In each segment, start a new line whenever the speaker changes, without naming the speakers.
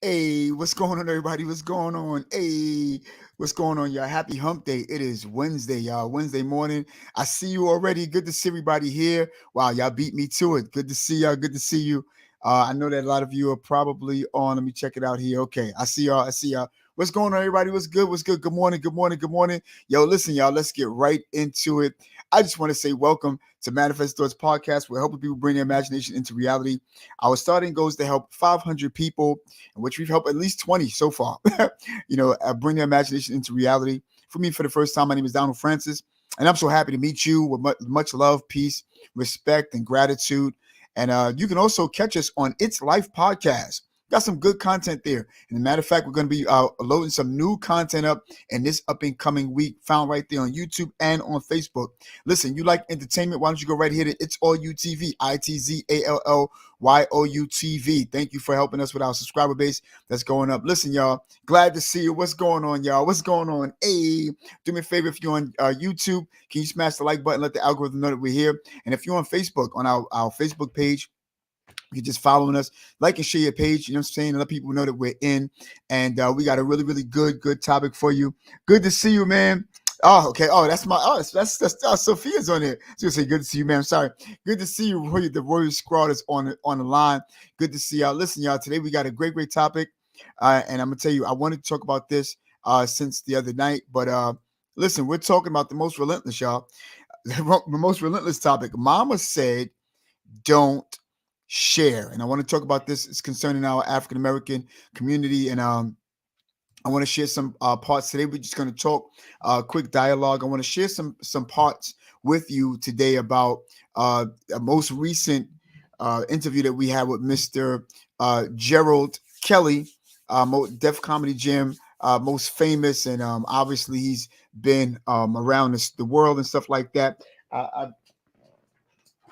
Hey, what's going on, everybody? What's going on? Hey, what's going on, y'all? Happy hump day. It is Wednesday, y'all. Wednesday morning. I see you already. Good to see everybody here. Wow, y'all beat me to it. Good to see y'all. Good to see you. I know that a lot of you are probably on. Let me check it out here. Okay, I see y'all. I see y'all. What's going on, everybody? What's good? What's good? Good morning. Good morning. Good morning. Yo, listen, y'all. Let's get right into it. I just want to say welcome to Manifest Thoughts Podcast. We're helping people bring their imagination into reality. Our starting goal is to help 500 people, in which we've helped at least 20 so far, bring their imagination into reality. For me, for the first time, my name is Donald Francis, and I'm so happy to meet you with much love, peace, respect, and gratitude. And you can also catch us on It's Life Podcast. Got some good content there. And as a matter of fact, we're going to be loading some new content up in this up and coming week, found right there on YouTube and on Facebook. Listen, you like entertainment? Why don't you go right here to It's All You TV, ITZALLYOU TV. Thank you for helping us with our subscriber base that's going up. Listen, y'all, glad to see you. What's going on, y'all? What's going on? Hey, do me a favor, if you're on YouTube, can you smash the like button, let the algorithm know that we're here? And if you're on Facebook, on our Facebook page, you're just following us, like and share your page, you know what I'm saying, and let people know that we're in. And we got a really, really good topic for you. Good to see you, man. Oh, okay. Oh, that's my, that's Sophia's on there. So say, good to see you, man. I'm sorry. Good to see you. The Royal Squad is on the line. Good to see y'all. Listen, y'all, today we got a great topic. And I'm going to tell you, I wanted to talk about this since the other night, but listen, we're talking about the most relentless, y'all. The most relentless topic. Mama said, don't share. And I want to talk about this. It's concerning our African American community. And I want to share some parts today. We're just going to talk quick dialogue. I want to share some parts with you today about a most recent interview that we had with Mr. Gerald Kelly, Def Comedy Jam, most famous, and obviously he's been around the world and stuff like that.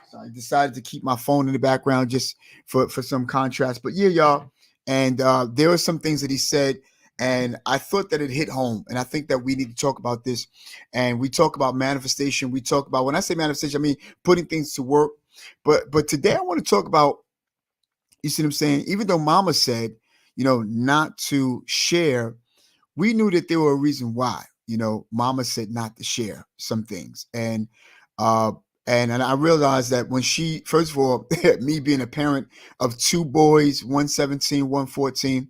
So I decided to keep my phone in the background just for some contrast. But yeah, y'all. And there were some things that he said, and I thought that it hit home. And I think that we need to talk about this. And we talk about manifestation. We talk about, when I say manifestation, I mean putting things to work. But today I want to talk about, you see what I'm saying? Even though Mama said, not to share, we knew that there were a reason why. Mama said not to share some things. Uh, and I realized that when she, first of all, me being a parent of two boys, 117, 114,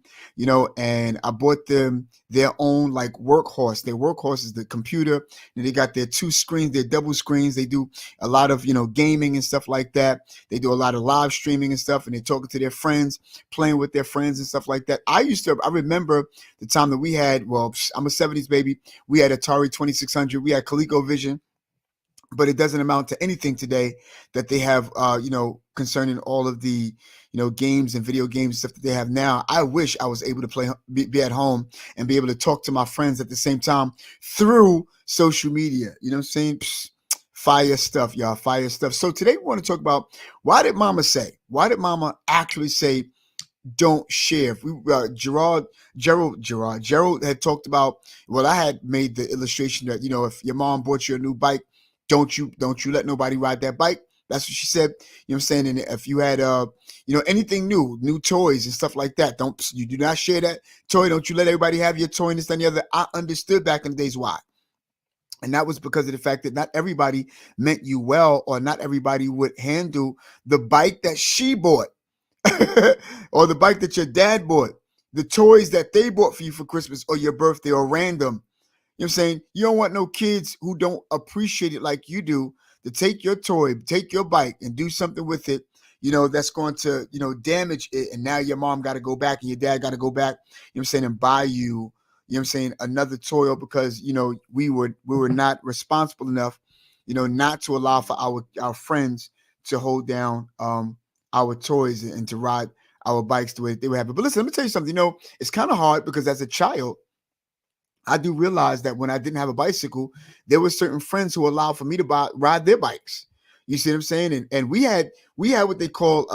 and I bought them their own like workhorse. Their workhorse is the computer, and they got their two screens, their double screens. They do a lot of, gaming and stuff like that. They do a lot of live streaming and stuff, and they're talking to their friends, playing with their friends and stuff like that. I remember the time that we had, well, I'm a 70s baby. We had Atari 2600. We had ColecoVision, but it doesn't amount to anything today that they have, concerning all of the, games and video games stuff that they have now. I wish I was able to be at home and be able to talk to my friends at the same time through social media. You know what I'm saying? Fire stuff, y'all. Fire stuff. So today we want to talk about, why did Mama actually say, don't share? If we Gerald had talked about, well, I had made the illustration that, if your mom bought you a new bike, don't you let nobody ride that bike. That's what she said. You know what I'm saying? And if you had anything new toys and stuff like that, you do not share that toy. Don't you let everybody have your toy and this and the other. I understood back in the days why. And that was because of the fact that not everybody meant you well, or not everybody would handle the bike that she bought. Or the bike that your dad bought, the toys that they bought for you for Christmas or your birthday or random. You know what I'm saying? You don't want no kids who don't appreciate it like you do to take your toy, take your bike and do something with it, that's going to, damage it. And now your mom got to go back and your dad got to go back, and buy you, another toy, because, we were not responsible enough, not to allow for our friends to hold down our toys and to ride our bikes the way they would have it. But listen, let me tell you something. It's kind of hard, because as a child, I do realize that when I didn't have a bicycle, there were certain friends who allowed for me to ride their bikes. You see what I'm saying? And we had what they call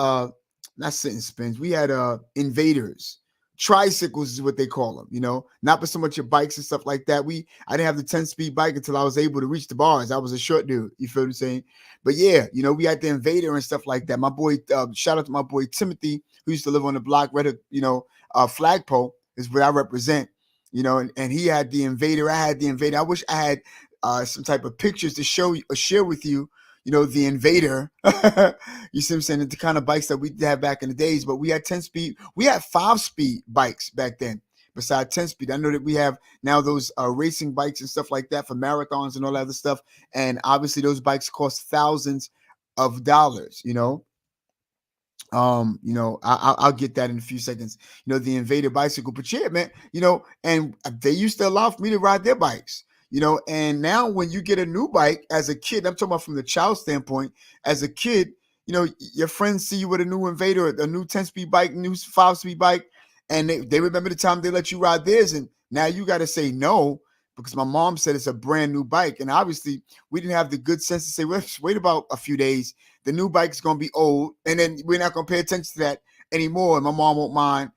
not sit and spins. We had invaders. tricycles is what they call them, not for so much your bikes and stuff like that. I didn't have the 10-speed bike until I was able to reach the bars. I was a short dude. You feel what I'm saying? But yeah, we had the Invader and stuff like that. My boy, shout out to my boy Timothy, who used to live on the block, Flagpole is where I represent, and he had the Invader. I had the Invader. I wish I had some type of pictures to share with you, the Invader. You see what I'm saying? The kind of bikes that we had back in the days, but we had 10-speed. We had 5-speed bikes back then besides 10-speed. I know that we have now those racing bikes and stuff like that for marathons and all that other stuff. And obviously those bikes cost thousands of dollars, I'll get that in a few seconds, the Invader bicycle. But yeah, man, and they used to allow for me to ride their bikes. And now when you get a new bike as a kid, I'm talking about from the child standpoint, as a kid, your friends see you with a new Invader, a new 10-speed bike, new 5-speed bike, and they remember the time they let you ride theirs. And now you got to say no, because my mom said it's a brand new bike. And obviously we didn't have the good sense to say, well, wait about a few days. The new bike is going to be old. And then we're not going to pay attention to that anymore. And my mom won't mind,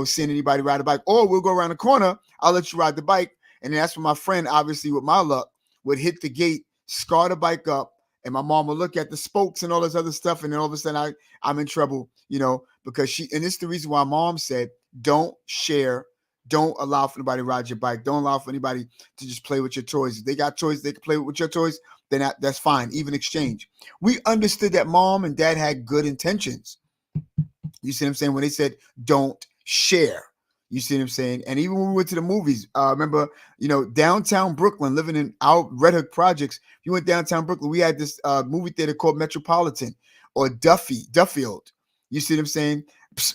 seeing anybody ride a bike. Or we'll go around the corner. I'll let you ride the bike. And then that's when my friend, obviously with my luck, would hit the gate, scar the bike up, and my mom would look at the spokes and all this other stuff. And then all of a sudden I'm in trouble, because and it's the reason why mom said, don't share. Don't allow for anybody to ride your bike. Don't allow for anybody to just play with your toys. If they got toys, they can play with your toys, then that's fine, even exchange. We understood that mom and dad had good intentions. You see what I'm saying? When they said, don't share. You see what I'm saying? And even when we went to the movies, remember, downtown Brooklyn, living in our Red Hook projects, you went downtown Brooklyn, we had this movie theater called Metropolitan or Duffield. You see what I'm saying?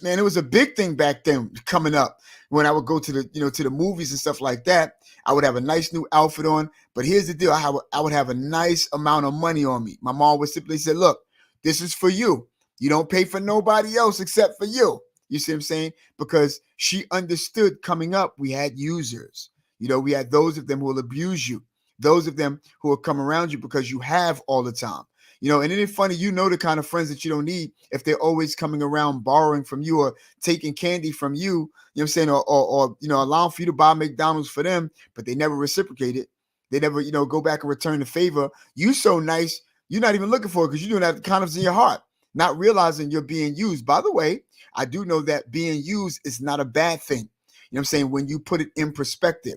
Man, it was a big thing back then coming up when I would go to the movies and stuff like that. I would have a nice new outfit on. But here's the deal. I would have a nice amount of money on me. My mom would simply say, look, this is for you. You don't pay for nobody else except for you. You see what I'm saying? Because she understood coming up, we had users. We had those of them who will abuse you. Those of them who will come around you because you have all the time. And it's funny, the kind of friends that you don't need if they're always coming around borrowing from you or taking candy from you, you know what I'm saying, or allowing for you to buy McDonald's for them, but they never reciprocate it. They never, go back and return the favor. You so nice, you're not even looking for it because you're doing that kindness in your heart, not realizing you're being used. By the way, I do know that being used is not a bad thing. You know what I'm saying? When you put it in perspective,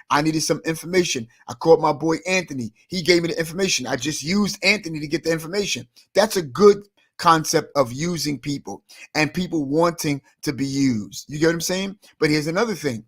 I needed some information. I called my boy Anthony. He gave me the information. I just used Anthony to get the information. That's a good concept of using people and people wanting to be used. You get what I'm saying? But here's another thing.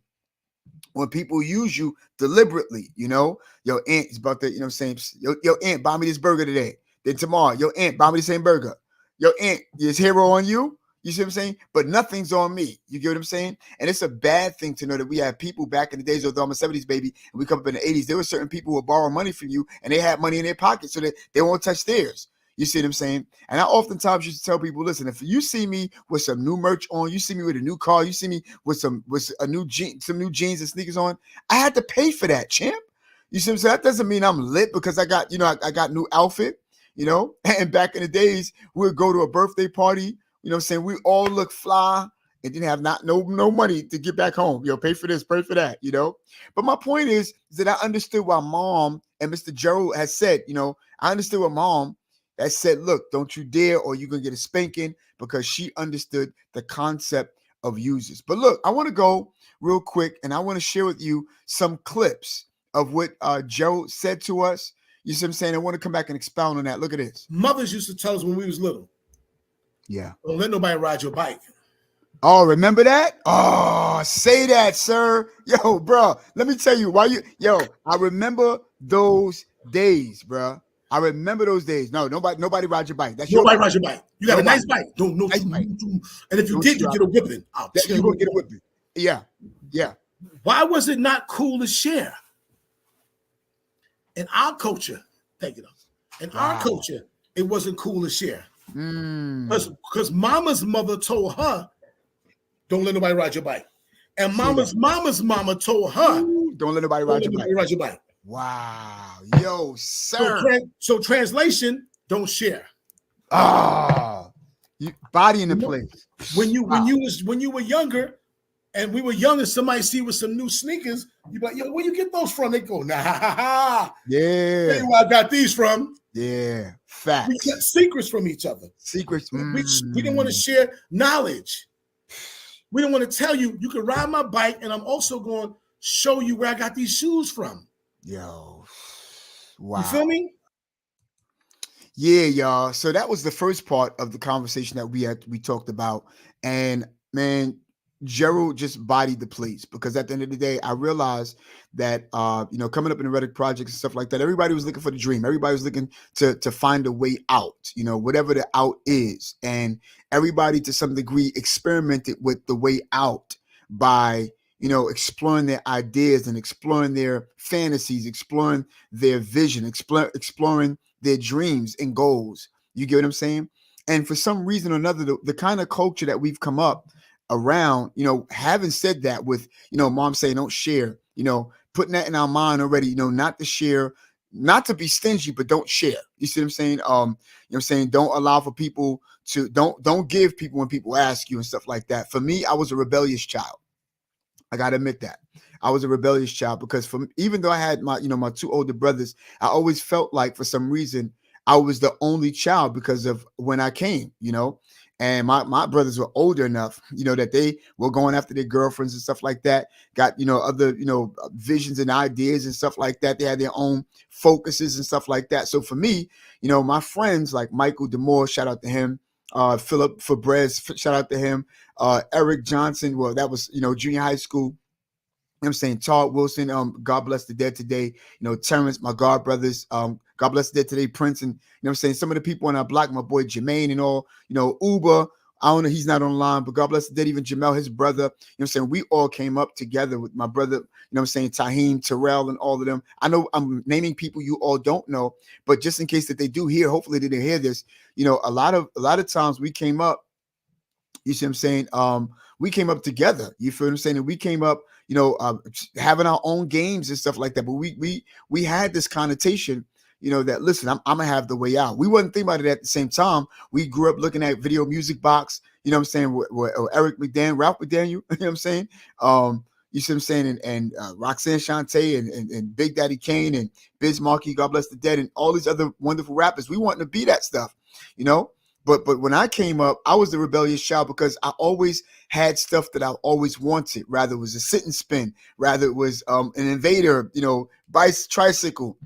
When people use you deliberately, your aunt is about to, you know what I'm saying? Your aunt, buy me this burger today. Then tomorrow, your aunt, buy me the same burger. Your aunt is hero on you. You see what I'm saying? But nothing's on me. You get what I'm saying? And it's a bad thing to know that we had people back in the days, although I'm a 70s baby, and we come up in the 80s, there were certain people who would borrow money from you, and they had money in their pocket so that they won't touch theirs. You see what I'm saying? And I oftentimes used to tell people, listen, if you see me with some new merch on, you see me with a new car, you see me with some new jeans and sneakers on, I had to pay for that, champ. You see what I'm saying? That doesn't mean I'm lit because I got, I got new outfit, and back in the days, we would go to a birthday party. You know what I'm saying? We all look fly and didn't have no money to get back home. Pay for this, pay for that, But my point is that I understood why mom and Mr. Gerald has said, I understood what mom has said, look, don't you dare or you're going to get a spanking, because she understood the concept of users. But look, I want to go real quick and I want to share with you some clips of what Gerald said to us. You see what I'm saying? I want to come back and expound on that. Look at this.
Mothers used to tell us when we was little.
Yeah.
Don't let nobody ride your bike.
Oh, remember that? Oh, say that, sir. Yo, bro, let me tell you I remember those days, bro. I remember those days. No, nobody ride your bike.
Nobody ride your bike. You got a nice bike. Nice bike. And if you did, you get a whipping.
You're going to get a whipping. Yeah. Yeah.
Why was it not cool to share? In our culture, our culture, it wasn't cool to share. Because mama's mother told her, don't let nobody ride your bike. And mama's mama told her,
don't let nobody ride
your bike.
Wow. Yo, sir.
So translation, don't share.
You body in the place.
When you were younger, and we were young, and somebody see with some new sneakers, you be like, yo, where you get those from? They go, nah,
Yeah.
tell you where I got these from.
Yeah.
We
Facts.
kept secrets from each other.
Secrets.
We didn't want to share knowledge. We didn't want to tell you, you can ride my bike, and I'm also going to show you where I got these shoes from.
Yo. Wow.
You feel me?
Yeah, y'all. So that was the first part of the conversation that we talked about. And man, Gerald just bodied the place, because at the end of the day, I realized that coming up in the Reddick projects and stuff like that, everybody was looking for the dream. Everybody was looking to find a way out, whatever the out is. And everybody to some degree experimented with the way out by exploring their ideas and exploring their fantasies, exploring their vision, exploring their dreams and goals. You get what I'm saying? And for some reason or another, the kind of culture that we've come up around, having said that, with, mom saying don't share, putting that in our mind already, not to share, not to be stingy, but don't share. You see what I'm saying? I'm saying, don't allow for people to, don't give people when people ask you and stuff like that. For me, I was a rebellious child. I got to admit that. I was a rebellious child, because even though I had my two older brothers, I always felt like for some reason I was the only child because of when I came, and my brothers were older enough, that they were going after their girlfriends and stuff like that, got, other, visions and ideas and stuff like that. They had their own focuses and stuff like that. So for me, my friends like Michael Demore, shout out to him, Philip Fabrez, shout out to him, Eric Johnson, well, that was, junior high school. I'm saying Todd Wilson, God bless the dead today. Terrence, my God brothers, God bless the dead today, Prince, and I'm saying some of the people on our block, my boy Jermaine and all, Uber. I don't know, he's not online, but God bless the dead, even Jamel, his brother. I'm saying we all came up together with my brother, I'm saying Taheem, Terrell, and all of them. I know I'm naming people you all don't know, but just in case that they do hear, hopefully they didn't hear this. A lot of times we came up. You see what I'm saying? We came up together. You feel what I'm saying? And we came up, having our own games and stuff like that. But we had this connotation, that listen, I'm gonna have the way out. We wasn't thinking about it at the same time. We grew up looking at Video Music Box, what I'm saying, with Eric McDaniel, Ralph McDaniel, you know what I'm saying? You see what I'm saying? And Roxanne Shante and Big Daddy Kane and Biz Markie, God bless the dead, and all these other wonderful rappers. We wanted to be that stuff, But when I came up, I was the rebellious child, because I always had stuff that I always wanted. Rather it was a sit and spin, rather it was an Invader, tricycle,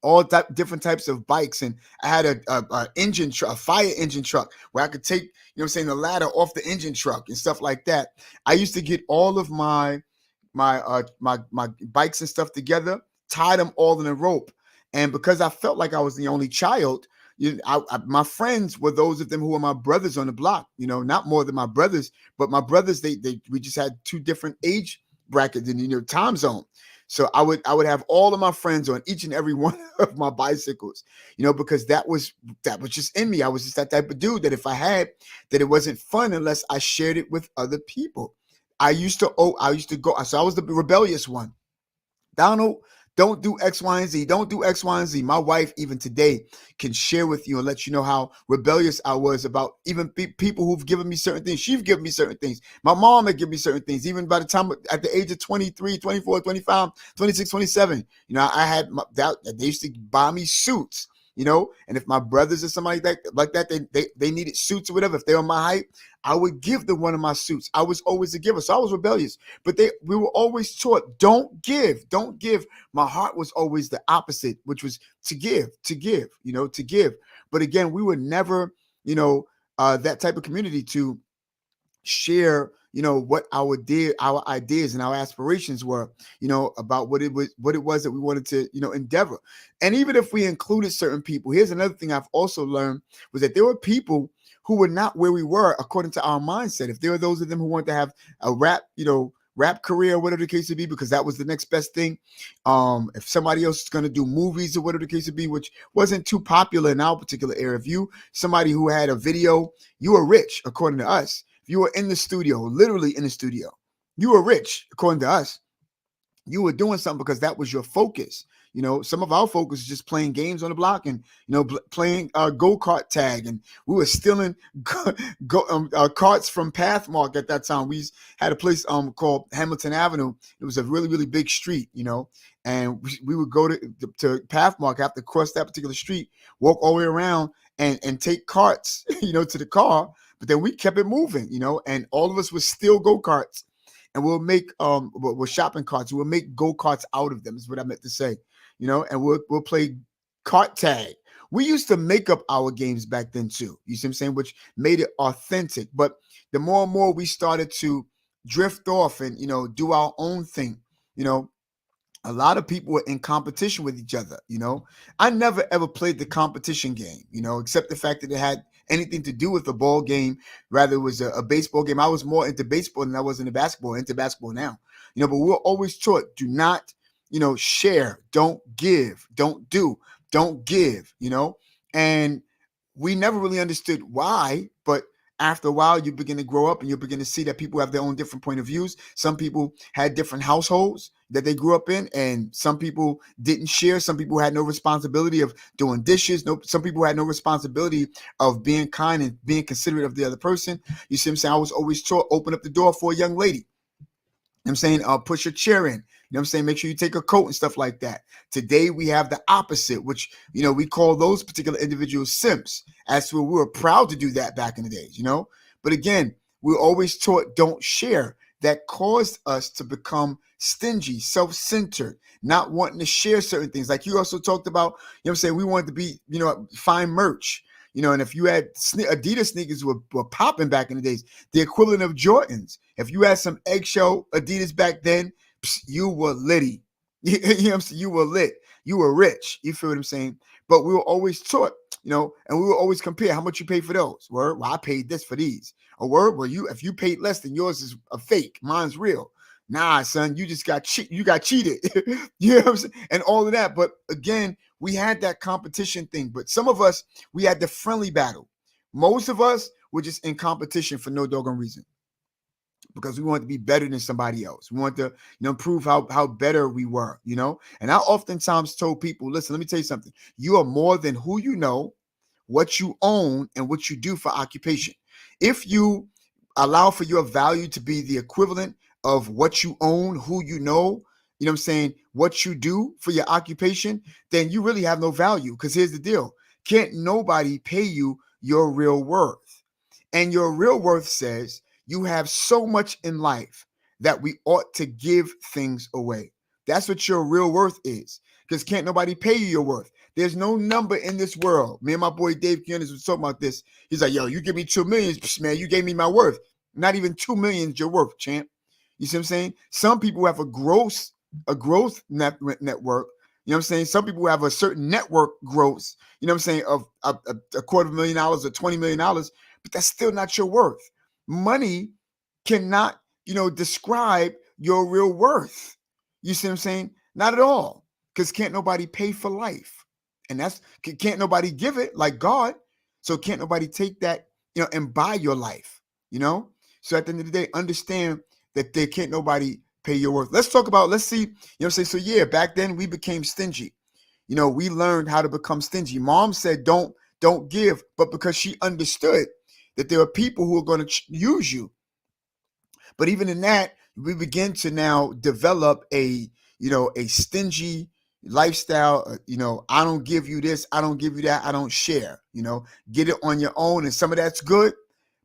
all different types of bikes. And I had a engine truck, a fire engine truck, where I could take, the ladder off the engine truck and stuff like that. I used to get all of my bikes and stuff together, tie them all in a rope. And because I felt like I was the only child, my friends were those of them who were my brothers on the block, not more than my brothers, but my brothers, we just had two different age brackets and, time zone. So I would have all of my friends on each and every one of my bicycles, because that was just in me. I was just that type of dude that if I had, that it wasn't fun unless I shared it with other people. I used to go. So I was the rebellious one. Donald, don't do X, Y, and Z. Don't do X, Y, and Z. My wife, even today, can share with you and let you know how rebellious I was about even people who've given me certain things. She's given me certain things. My mom had given me certain things. Even by the time, at the age of 23, 24, 25, 26, 27, I had they used to buy me suits. And if my brothers or somebody like that, they needed suits or whatever, if they were my height, I would give them one of my suits. I was always a giver. So I was rebellious, but we were always taught, don't give. My heart was always the opposite, which was to give. But again, we were never, that type of community to share, what our ideas and our aspirations were, about what it was that we wanted to, endeavor. And even if we included certain people, here's another thing I've also learned, was that there were people who were not where we were according to our mindset. If there were those of them who wanted to have a rap career, whatever the case would be, because that was the next best thing. If somebody else is going to do movies or whatever the case would be, which wasn't too popular in our particular era, if you somebody who had a video, you were rich according to us. You were in the studio, literally in the studio. You were rich, according to us. You were doing something because that was your focus. You know, some of our focus is just playing games on the block and, you know, playing go-kart tag. And we were stealing carts from Pathmark at that time. We had a place called Hamilton Avenue. It was a really, really big street, you know, and we would go to Pathmark, have to cross that particular street, walk all the way around and take carts, you know, to the car. But then we kept it moving, you know, and all of us would steal go-karts. And we'll make shopping carts. We'll make go-karts out of them, is what I meant to say. You know, and we'll play cart tag. We used to make up our games back then too. You see what I'm saying? Which made it authentic. But the more and more we started to drift off and, you know, do our own thing, you know, a lot of people were in competition with each other. You know, I never ever played the competition game, you know, except the fact that it had anything to do with the ball game. Rather, it was a baseball game. I was more into baseball than I was into basketball. Into basketball now, you know. But we're always taught: do not, you know, share, don't give, don't do, don't give. You know, and we never really understood why. But after a while, you begin to grow up and you begin to see that people have their own different point of views. Some people had different households that they grew up in, and some people didn't share. Some people had no responsibility of doing dishes. Some people had no responsibility of being kind and being considerate of the other person. You see what I'm saying? I was always taught, open up the door for a young lady. I'm saying, push your chair in. You know what I'm saying? Make sure you take a coat and stuff like that. Today, we have the opposite, which, you know, we call those particular individuals simps. As we were proud to do that back in the days, you know. But again, we're always taught don't share. That caused us to become stingy, self-centered, not wanting to share certain things. Like you also talked about, you know what I'm saying? We wanted to be, you know, fine merch. You know, and if you had Adidas sneakers were popping back in the days, the equivalent of Jordans. If you had some eggshell Adidas back then, you were litty. You know what I'm saying? You were lit. You were rich. You feel what I'm saying? But we were always taught, you know, and we will always compare how much you pay for those. Word, well, I paid this for these. A word, well, if you paid less, then yours is a fake. Mine's real. Nah, son, you just got you got cheated. You know what I'm saying? And all of that. But again, we had that competition thing. But some of us, we had the friendly battle. Most of us were just in competition for no doggone reason, because we wanted to be better than somebody else. We wanted to, you know, prove how better we were, you know. And I oftentimes told people, listen, let me tell you something. You are more than who you know, what you own, and what you do for occupation. If you allow for your value to be the equivalent of what you own, who you know what I'm saying, what you do for your occupation, then you really have no value. Because here's the deal. Can't nobody pay you your real worth. And your real worth says you have so much in life that we ought to give things away. That's what your real worth is. Because can't nobody pay you your worth. There's no number in this world. Me and my boy Dave Kiernes was talking about this. He's like, yo, you give me 2 million, man, you gave me my worth. Not even 2 million is your worth, champ. You see what I'm saying? Some people have a growth network. You know what I'm saying? Some people have a certain network growth, you know what I'm saying, of a $250,000 or $20 million, but that's still not your worth. Money cannot, you know, describe your real worth. You see what I'm saying? Not at all. Because can't nobody pay for life. And can't nobody give it like God. So can't nobody take that, you know, and buy your life, you know? So at the end of the day, understand that there can't nobody pay your worth. Let's see, you know what I'm saying? So yeah, back then we became stingy. You know, we learned how to become stingy. Mom said, don't give, but because she understood that there are people who are going to use you. But even in that, we begin to now develop a stingy lifestyle. You know, I don't give you this, I don't give you that, I don't share. You know, get it on your own, and some of that's good,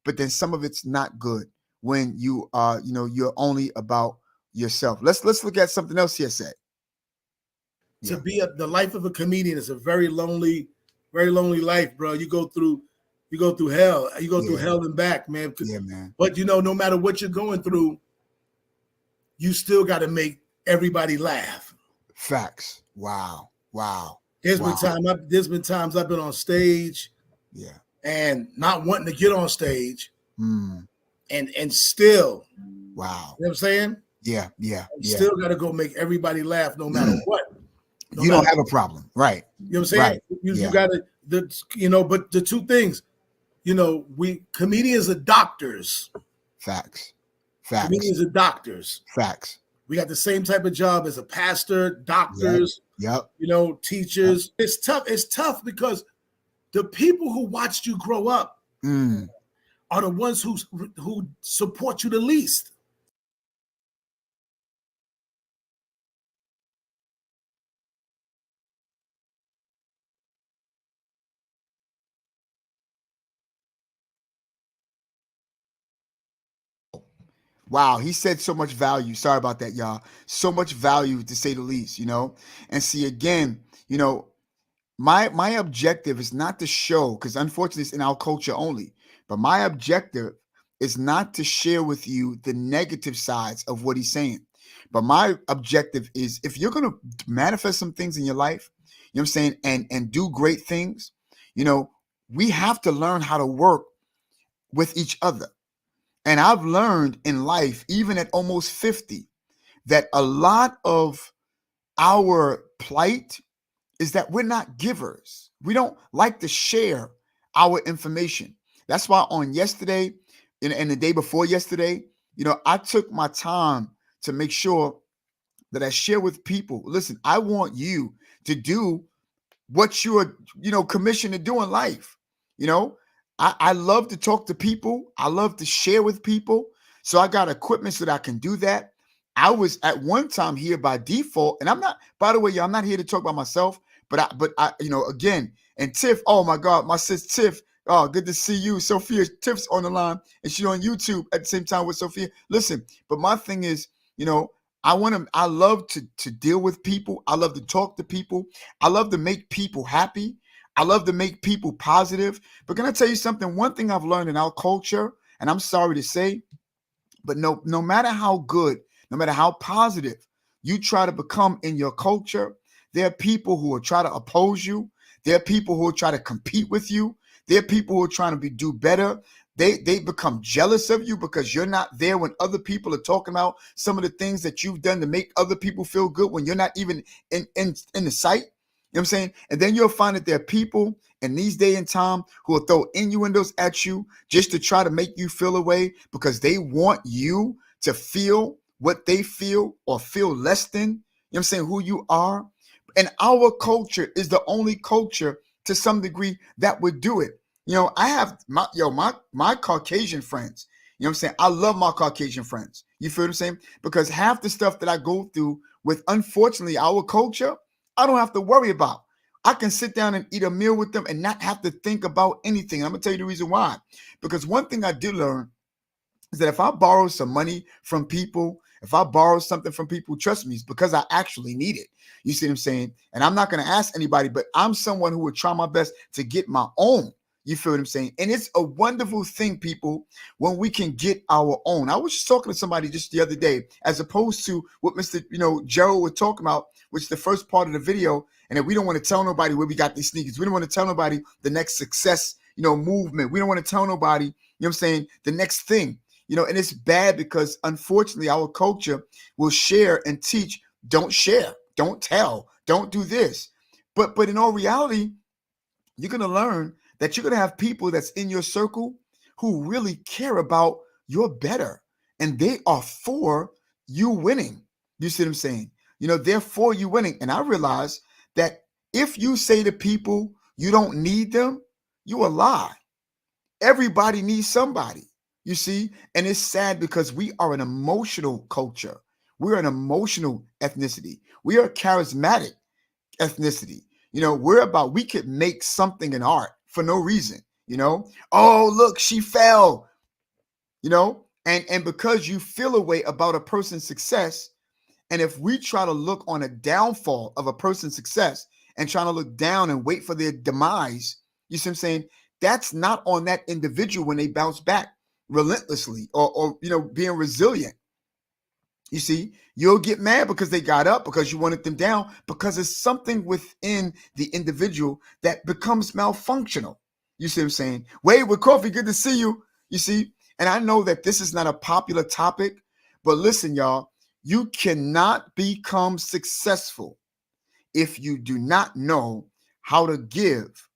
but then some of it's not good when you are, you know, you're only about yourself. Let's look at something else here said.
To be the life of a comedian is a very lonely life, bro. You go through hell. You go through hell and back, man.
Yeah, man.
But you know, no matter what you're going through, you still got to make everybody laugh.
Facts. Wow.
There's been times I've been on stage, and not wanting to get on stage, and still,
wow.
You know what I'm saying?
Yeah.
Still got to go make everybody laugh, no matter what.
You don't have a problem, right?
You know what I'm saying? Right. You got to, you know. But the two things, you know, comedians are doctors.
Facts.
Comedians are doctors.
Facts.
We got the same type of job as a pastor, doctors,
Yep.
Teachers. Yep. It's tough. It's tough because the people who watched you grow up are the ones who support you the least.
Wow, he said so much value. Sorry about that, y'all. So much value, to say the least, And see, again, my objective is not to show, because unfortunately it's in our culture only, but my objective is not to share with you the negative sides of what he's saying. But my objective is, if you're going to manifest some things in your life, you know what I'm saying, and do great things, we have to learn how to work with each other. And I've learned in life, even at almost 50, that a lot of our plight is that we're not givers. We don't like to share our information. That's why on yesterday and the day before yesterday, I took my time to make sure that I share with people. Listen, I want you to do what you are, commissioned to do in life. I love to talk to people. I love to share with people. So I got equipment so that I can do that. I was at one time here by default, and I'm not, by the way, y'all, I'm not here to talk about myself, but I, again, and Tiff, oh my God, my sis Tiff, oh, good to see you. Sophia, Tiff's on the line, and she's on YouTube at the same time with Sophia. Listen, but my thing is, I love to deal with people. I love to talk to people. I love to make people happy. I love to make people positive. But can I tell you something? One thing I've learned in our culture, and I'm sorry to say, but no matter how good, no matter how positive you try to become in your culture, there are people who will try to oppose you. There are people who will try to compete with you. There are people who are trying to do better. They become jealous of you because you're not there when other people are talking about some of the things that you've done to make other people feel good when you're not even in the sight. You know what I'm saying? And then you'll find that there are people in these day and time who will throw innuendos at you just to try to make you feel away because they want you to feel what they feel or feel less than, you know what I'm saying, who you are. And our culture is the only culture to some degree that would do it. I have my Caucasian friends. You know what I'm saying? I love my Caucasian friends. You feel what I'm saying? Because half the stuff that I go through with, unfortunately, our culture, I don't have to worry about. I can sit down and eat a meal with them and not have to think about anything. I'm going to tell you the reason why. Because one thing I did learn is that if I borrow some money from people, if I borrow something from people, trust me, it's because I actually need it. You see what I'm saying? And I'm not going to ask anybody, but I'm someone who would try my best to get my own. You feel what I'm saying? And it's a wonderful thing, people, when we can get our own. I was just talking to somebody just the other day, as opposed to what Mr. Gerald was talking about, which is the first part of the video, and that we don't want to tell nobody where we got these sneakers. We don't want to tell nobody the next success, movement. We don't want to tell nobody, what I'm saying, the next thing. And it's bad because unfortunately our culture will share and teach, don't share, don't tell, don't do this. But in all reality, you're going to learn that you're going to have people that's in your circle who really care about your better. And they are for you winning. You see what I'm saying? They're for you winning. And I realize that if you say to people you don't need them, you a lie. Everybody needs somebody. You see, and it's sad because we are an emotional culture. We're an emotional ethnicity. We are a charismatic ethnicity. We could make something an art for no reason. Oh, look, she fell, and because you feel a way about a person's success. And if we try to look on a downfall of a person's success and trying to look down and wait for their demise, you see what I'm saying? That's not on that individual when they bounce back relentlessly or being resilient. You see, you'll get mad because they got up, because you wanted them down, because it's something within the individual that becomes malfunctional. You see what I'm saying? Wade with Coffee, good to see you. You see, and I know that this is not a popular topic, but listen, y'all, you cannot become successful if you do not know how to give,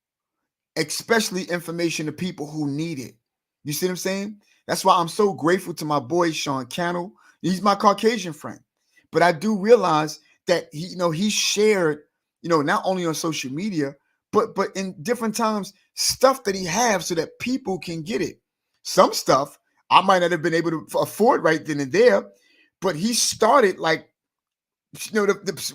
especially information to people who need it. You see what I'm saying? That's why I'm so grateful to my boy, Sean Cannell. He's my Caucasian friend. but I do realize that he shared, not only on social media, but in different times, stuff that he has so that people can get it. Some stuff I might not have been able to afford right then and there, but he started like,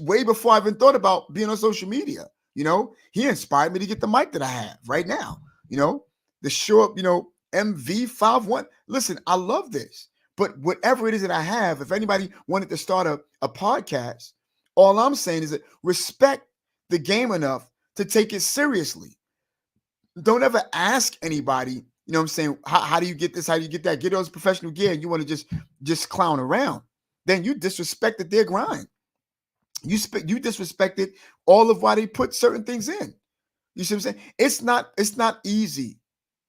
way before I even thought about being on social media. He inspired me to get the mic that I have right now. The Shure, MV51. Listen, I love this. But whatever it is that I have, if anybody wanted to start a podcast, all I'm saying is that respect the game enough to take it seriously. Don't ever ask anybody, how do you get this? How do you get that? Get those professional gear and you want to just clown around. Then you disrespected their grind. You disrespected all of why they put certain things in. You see what I'm saying? It's not easy.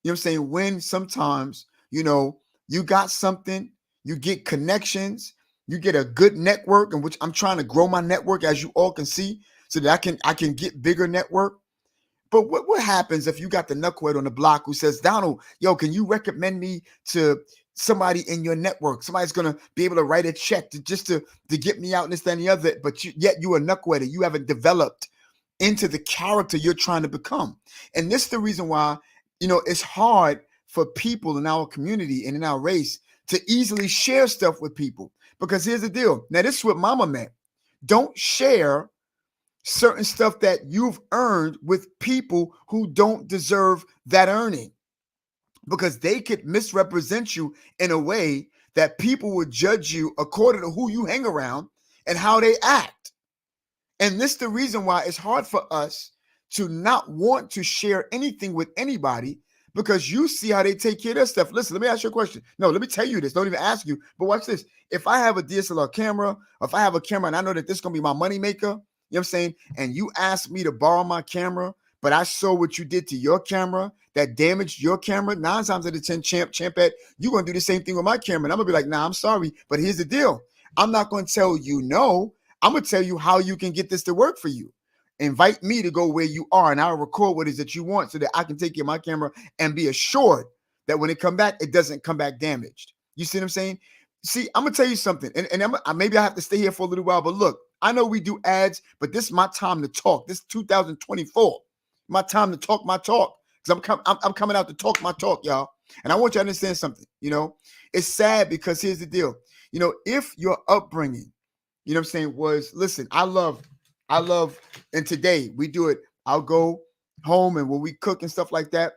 You know what I'm saying? When sometimes, you got something, you get connections, you get a good network, in which I'm trying to grow my network, as you all can see, so that I can get bigger network. But what happens if you got the knucklehead on the block who says, Donald, yo, can you recommend me to somebody in your network? Somebody's gonna be able to write a check to get me out and this, that, and the other, but yet you a knucklehead and you haven't developed into the character you're trying to become. And this is the reason why, it's hard for people in our community and in our race to easily share stuff with people. Because here's the deal. Now, this is what Mama meant. Don't share certain stuff that you've earned with people who don't deserve that earning, because they could misrepresent you in a way that people would judge you according to who you hang around and how they act. And this is the reason why it's hard for us to not want to share anything with anybody, because you see how they take care of their stuff. Listen, let me ask you a question. No, let me tell you this. Don't even ask you, but watch this. If I have a DSLR camera, or if I have a camera and I know that this is going to be my money maker, you know what I'm saying? And you ask me to borrow my camera, but I saw what you did to your camera that damaged your camera. 9 times out of 10, Champette, you're going to do the same thing with my camera. And I'm going to be like, nah, I'm sorry, but here's the deal. I'm not going to tell you no. I'm going to tell you how you can get this to work for you. Invite me to go where you are, and I'll record what it is that you want so that I can take care of my camera and be assured that when it come back, it doesn't come back damaged. You see what I'm saying? See, I'm going to tell you something, and maybe I have to stay here for a little while, but look, I know we do ads, but this is my time to talk. This is 2024. My time to talk my talk, because I'm coming out to talk my talk, y'all. And I want you to understand something. It's sad, because here's the deal. If your upbringing, what I'm saying, was, listen, I love, and today we do it. I'll go home, and when we cook and stuff like that,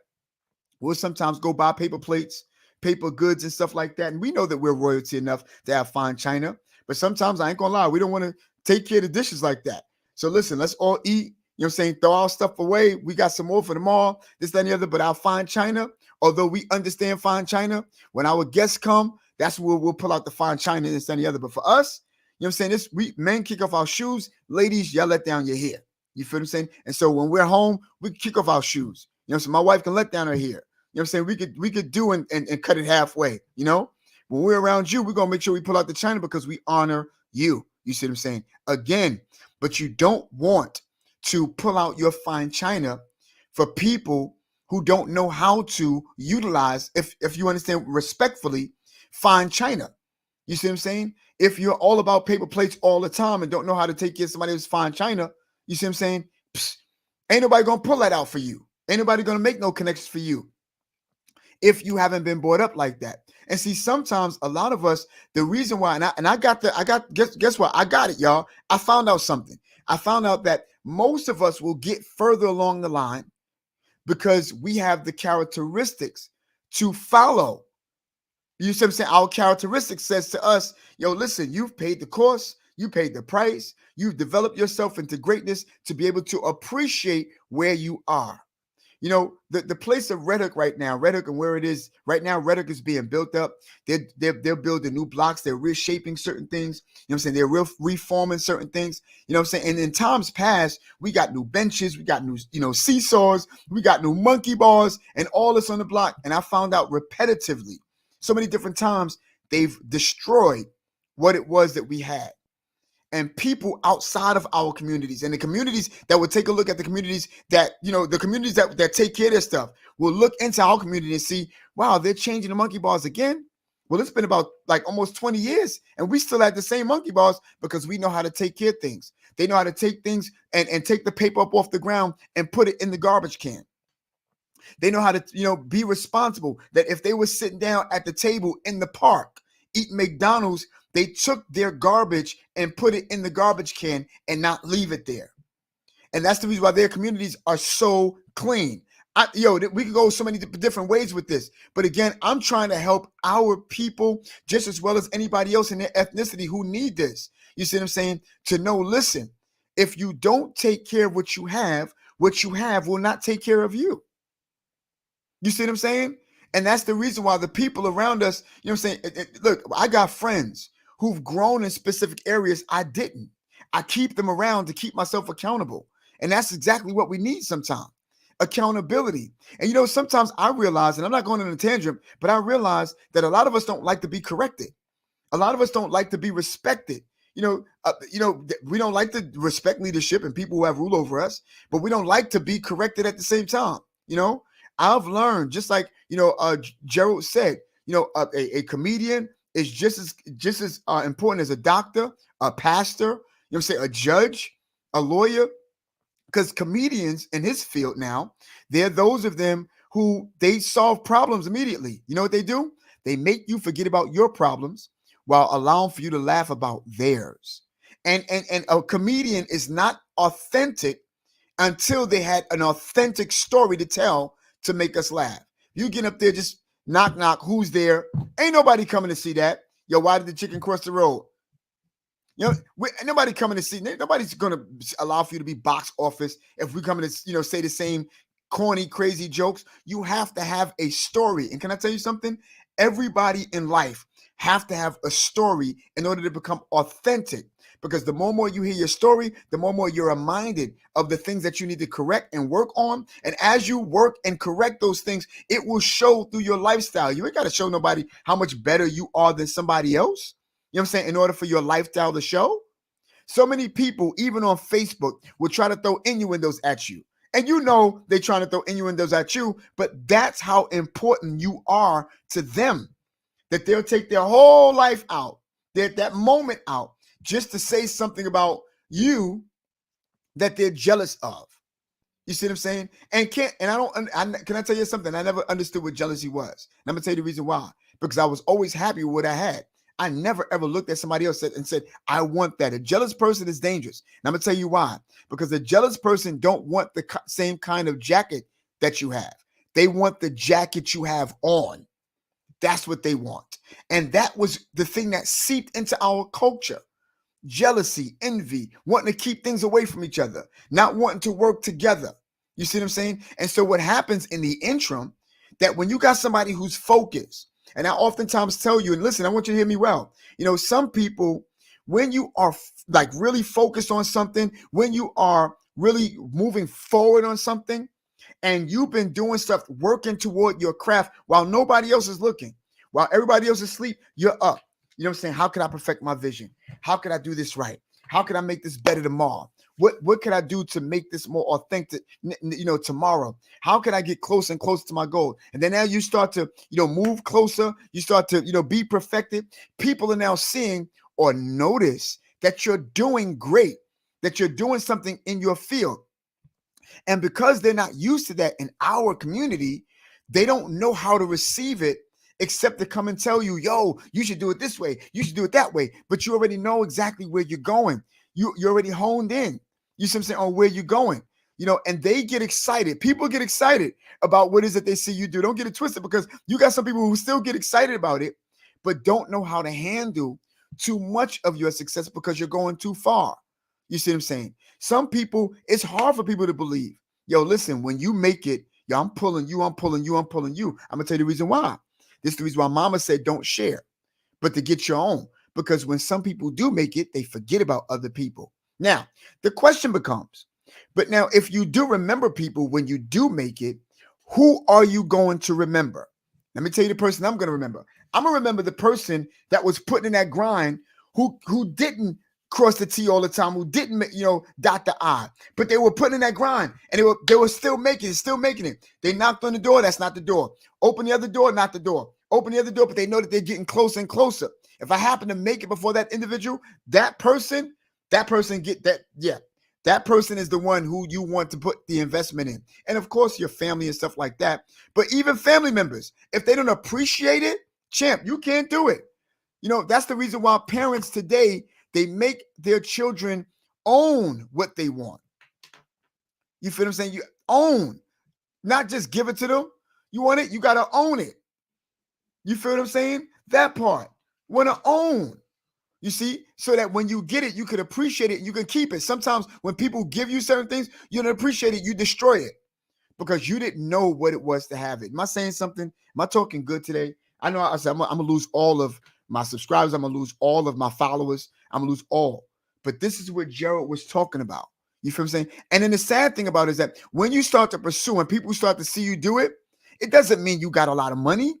we'll sometimes go buy paper plates, paper goods and stuff like that. And we know that we're royalty enough to have fine china, but sometimes I ain't gonna lie, we don't want to take care of the dishes like that. So listen, let's all eat, throw our stuff away. We got some more for tomorrow, this, that, and the other, but our fine china, although we understand fine china, when our guests come, that's where we'll pull out the fine china and this, that, and the other. But for us, we men kick off our shoes, ladies, y'all let down your hair. You feel what I'm saying? And so when we're home, we kick off our shoes. So my wife can let down her hair. We could do and cut it halfway. When we're around you, we're gonna make sure we pull out the china because we honor you. You see what I'm saying? Again, but you don't want to pull out your fine china for people who don't know how to utilize, if you understand respectfully, fine china. You see what I'm saying? If you're all about paper plates all the time and don't know how to take care of somebody who's fine china, you see what I'm saying? Ain't nobody gonna pull that out for you. Ain't nobody gonna make no connections for you if you haven't been brought up like that. And see, sometimes a lot of us, the reason why, guess what? I got it, y'all. I found out something. I found out that most of us will get further along the line because we have the characteristics to follow. You see what I'm saying? Our characteristic says to us, yo, listen, you've paid the cost, you paid the price, you've developed yourself into greatness to be able to appreciate where you are. The place of Red Hook right now, Red Hook and where it is right now, Red Hook is being built up. They're building new blocks. They're reshaping certain things. You know what I'm saying? They're reforming certain things. You know what I'm saying? And in times past, we got new benches, we got new, seesaws, we got new monkey bars and all this on the block. And I found out repetitively, so many different times, they've destroyed what it was that we had. And people outside of our communities and the communities that would take a look at the communities that, the communities that take care of their stuff will look into our community and see, wow, they're changing the monkey bars again. Well, it's been about like almost 20 years and we still had the same monkey bars because we know how to take care of things. They know how to take things and take the paper up off the ground and put it in the garbage can. They know how to, be responsible. That if they were sitting down at the table in the park eating McDonald's, they took their garbage and put it in the garbage can and not leave it there. And that's the reason why their communities are so clean. We can go so many different ways with this. But again, I'm trying to help our people just as well as anybody else in their ethnicity who need this. You see what I'm saying? To know, listen, if you don't take care of what you have will not take care of you. You see what I'm saying? And that's the reason why the people around us, you know what I'm saying? Look, I got friends who've grown in specific areas I didn't. I keep them around to keep myself accountable. And that's exactly what we need sometimes. Accountability. And sometimes I realize, and I'm not going on a tangent, but I realize that a lot of us don't like to be corrected. A lot of us don't like to be respected. We don't like to respect leadership and people who have rule over us, but we don't like to be corrected at the same time. I've learned, just like Gerald said, a comedian is just as important as a doctor, a pastor, a judge, a lawyer. Because comedians in his field now, they're those of them who they solve problems immediately. You know what they do? They make you forget about your problems while allowing for you to laugh about theirs. And a comedian is not authentic until they had an authentic story to tell to make us laugh. You get up there, just knock, knock, who's there? Ain't nobody coming to see that. Yo, why did the chicken cross the road? Nobody coming to see. Nobody's going to allow for you to be box office if we come to, say the same corny, crazy jokes. You have to have a story. And can I tell you something? Everybody in life have to have a story in order to become authentic. Because the more you hear your story, the more you're reminded of the things that you need to correct and work on. And as you work and correct those things, it will show through your lifestyle. You ain't got to show nobody how much better you are than somebody else. You know what I'm saying? In order for your lifestyle to show. So many people, even on Facebook, will try to throw innuendos at you. And they're trying to throw innuendos at you, but that's how important you are to them. That they'll take their whole life out, that moment out, just to say something about you that they're jealous of. You see what I'm saying? Can I tell you something? I never understood what jealousy was. And I'm going to tell you the reason why. Because I was always happy with what I had. I never ever looked at somebody else and said, I want that. A jealous person is dangerous. And I'm going to tell you why. Because a jealous person don't want the same kind of jacket that you have. They want the jacket you have on. That's what they want. And that was the thing that seeped into our culture. Jealousy, envy, wanting to keep things away from each other, not wanting to work together. You see what I'm saying? And so what happens in the interim, that when you got somebody who's focused, and I oftentimes tell you, and listen, I want you to hear me well. Some people, when you are like really focused on something, when you are really moving forward on something, and you've been doing stuff, working toward your craft while nobody else is looking, while everybody else is asleep, you're up. You know what I'm saying? How can I perfect my vision? How can I do this right? How can I make this better tomorrow? What can I do to make this more authentic, tomorrow? How can I get closer and closer to my goal? And then now you start to, move closer. You start to, be perfected. People are now seeing or notice that you're doing great, that you're doing something in your field. And because they're not used to that in our community, they don't know how to receive it except to come and tell you, yo, you should do it this way. You should do it that way. But you already know exactly where you're going. You're already honed in. You see what I'm saying? On where you're going, and they get excited. People get excited about what it is that they see you do. Don't get it twisted, because you got some people who still get excited about it, but don't know how to handle too much of your success because you're going too far. You see what I'm saying? Some people, it's hard for people to believe. Yo, listen, when you make it, yo, I'm pulling you, I'm pulling you, I'm pulling you. I'm going to tell you the reason why. This is the reason why mama said don't share, but to get your own. Because when some people do make it, they forget about other people. Now, the question becomes, but now if you do remember people when you do make it, who are you going to remember? Let me tell you the person I'm going to remember. I'm going to remember the person that was putting in that grind, who didn't cross the T all the time, who didn't, dot the I, but they were putting in that grind, and they were still making it. They knocked on the door, that's not the door. Open the other door, not the door. open the other door, but they know that they're getting closer and closer. If I happen to make it before that individual, that person get that. Yeah, that person is the one who you want to put the investment in. And of course, your family and stuff like that. But even family members, if they don't appreciate it, champ, you can't do it. You know, that's the reason why parents today, they make their children own what they want. You feel what I'm saying? You own, not just give it to them. You want it, you got to own it. You feel what I'm saying? That part. Want to own. You see? So that when you get it, you can appreciate it. You can keep it. Sometimes when people give you certain things, you don't appreciate it. You destroy it because you didn't know what it was to have it. Am I saying something? Am I talking good today? I know I said I'm going to lose all of my subscribers. I'm going to lose all of my followers. I'm going to lose all. But this is what Gerald was talking about. You feel what I'm saying? And then the sad thing about it is that when you start to pursue and people start to see you do it, it doesn't mean you got a lot of money.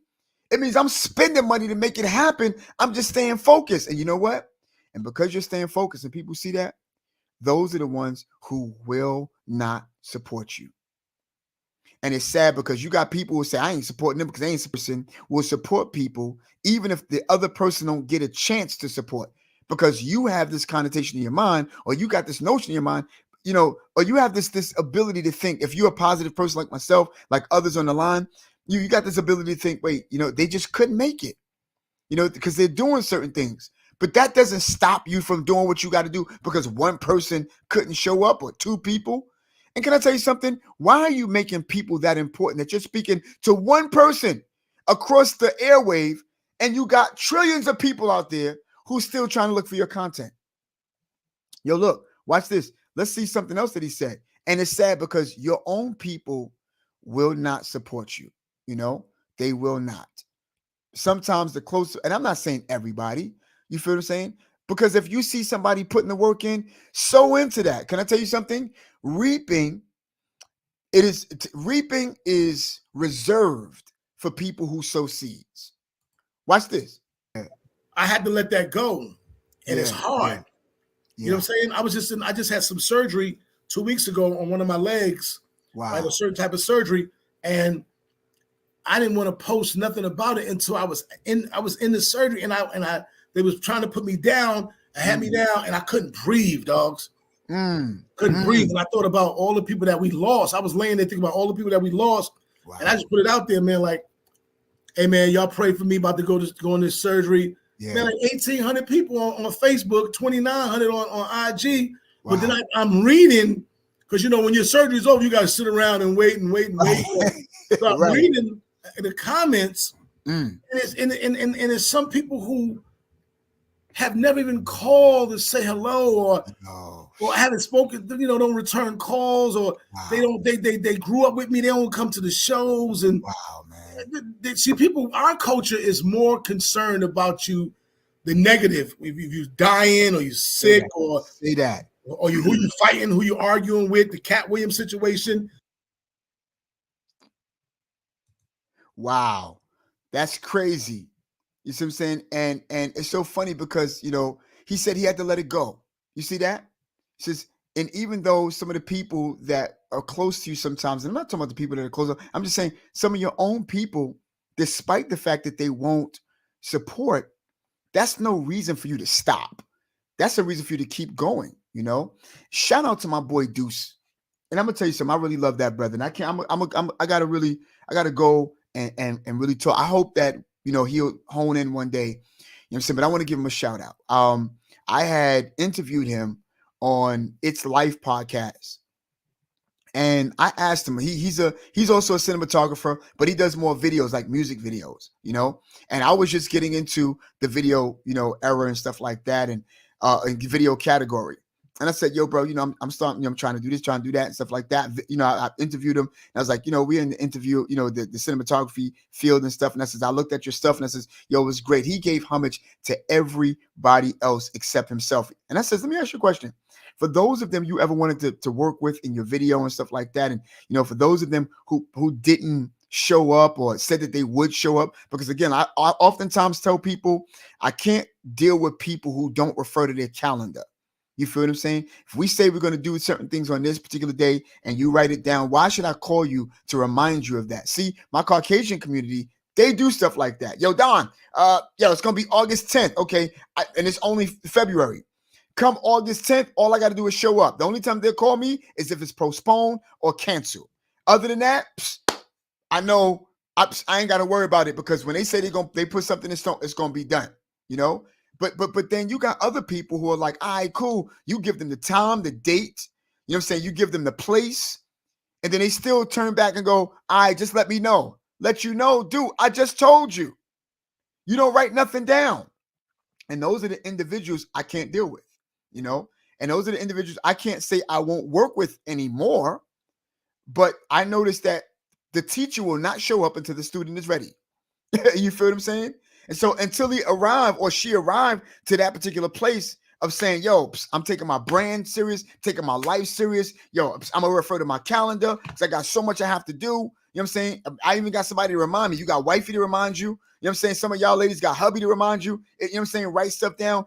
It means I'm spending money to make it happen. I'm just staying focused. And you know what? And because you're staying focused and people see that, those are the ones who will not support you. And it's sad because you got people who say, I ain't supporting them because they ain't person will support people, even if the other person don't get a chance to support, because you have this connotation in your mind, or you got this notion in your mind, you know, or you have this ability to think, if you're a positive person like myself, like others on the line, you got this ability to think, wait, you know, they just couldn't make it, you know, because they're doing certain things. But that doesn't stop you from doing what you got to do because one person couldn't show up or two people. And can I tell you something? Why are you making people that important that you're speaking to one person across the airwave and you got trillions of people out there who's still trying to look for your content? Yo, look, watch this. Let's see something else that he said. And it's sad because your own people will not support you. You know, they will not. Sometimes the closer, and I'm not saying everybody, you feel what I'm saying? Because if you see somebody putting the work in, so into that. Can I tell you something? Reaping is reserved for people who sow seeds. Watch this.
I had to let that go. And it's hard. Yeah. You know what I'm saying? I just had some surgery 2 weeks ago on one of my legs. Wow. I had a certain type of surgery. And I didn't want to post nothing about it until I was in the surgery, and they was trying to put me down and had me down, and I couldn't breathe, dogs. Couldn't breathe. And I thought about all the people that we lost. I was laying there thinking about all the people that we lost. Wow. And I just put it out there, man, like, hey man, y'all pray for me about to go on this surgery. Yeah. Man, like 1,800 people on Facebook, 2,900 on IG. Wow. But then I'm reading, because you know when your surgery's over, you gotta sit around and wait. So I'm reading the comments, and it's some people who have never even called to say hello, or haven't spoken, you know, don't return calls, or they grew up with me, they don't come to the shows, and man. See, people, our culture is more concerned about you, the negative, if you're dying or you're sick, or
say that,
or who you fighting, who you arguing with, the Cat Williams situation.
Wow, that's crazy. You see what I'm saying? And it's so funny because, you know, he said he had to let it go. You see that? He says, and even though some of the people that are close to you sometimes, and I'm not talking about the people that are close, I'm just saying some of your own people, despite the fact that they won't support, that's no reason for you to stop. That's a reason for you to keep going, you know? Shout out to my boy Deuce. And I'm gonna tell you something, I really love that brother. And I can't, I gotta go and really talk. I hope that, you know, he'll hone in one day. You know what I'm saying? But I want to give him a shout out. I had interviewed him on It's Life podcast. And I asked him, he's also a cinematographer, but he does more videos, like music videos, you know? And I was just getting into the video, you know, era and stuff like that, and video category. And I said, yo, bro, you know, I'm starting, you know, I'm trying to do this, trying to do that and stuff like that. You know, I interviewed him, and I was like, you know, we're in the interview, you know, the cinematography field and stuff. And I says, I looked at your stuff, and I says, yo, it was great. He gave homage to everybody else except himself. And I says, let me ask you a question. For those of them you ever wanted to work with in your video and stuff like that, and, you know, for those of them who didn't show up or said that they would show up, because again, I oftentimes tell people I can't deal with people who don't refer to their calendar. You feel what I'm saying? If we say we're going to do certain things on this particular day and you write it down, why should I call you to remind you of that? See, my Caucasian community, They do stuff like that. Yo, Don, it's gonna be August 10th. Okay, and it's only February. Come August 10th, all I got to do is show up. The only time they'll call me is if it's postponed or canceled. Other than that, I know I ain't got to worry about it, because when they say they put something in stone, it's gonna be done. You know. But then you got other people who are like, all right, cool. You give them the time, the date. You know what I'm saying? You give them the place, and then they still turn back and go, all right, just let me know. Let you know, dude, I just told you. You don't write nothing down. And those are the individuals I can't deal with, you know? And those are the individuals I can't say I won't work with anymore. But I noticed that the teacher will not show up until the student is ready. You feel what I'm saying? And so until he arrived or she arrived to that particular place of saying, yo, I'm taking my brand serious, taking my life serious. Yo, I'm going to refer to my calendar because I got so much I have to do. You know what I'm saying? I even got somebody to remind me. You got wifey to remind you. You know what I'm saying? Some of y'all ladies got hubby to remind you. You know what I'm saying? Write stuff down.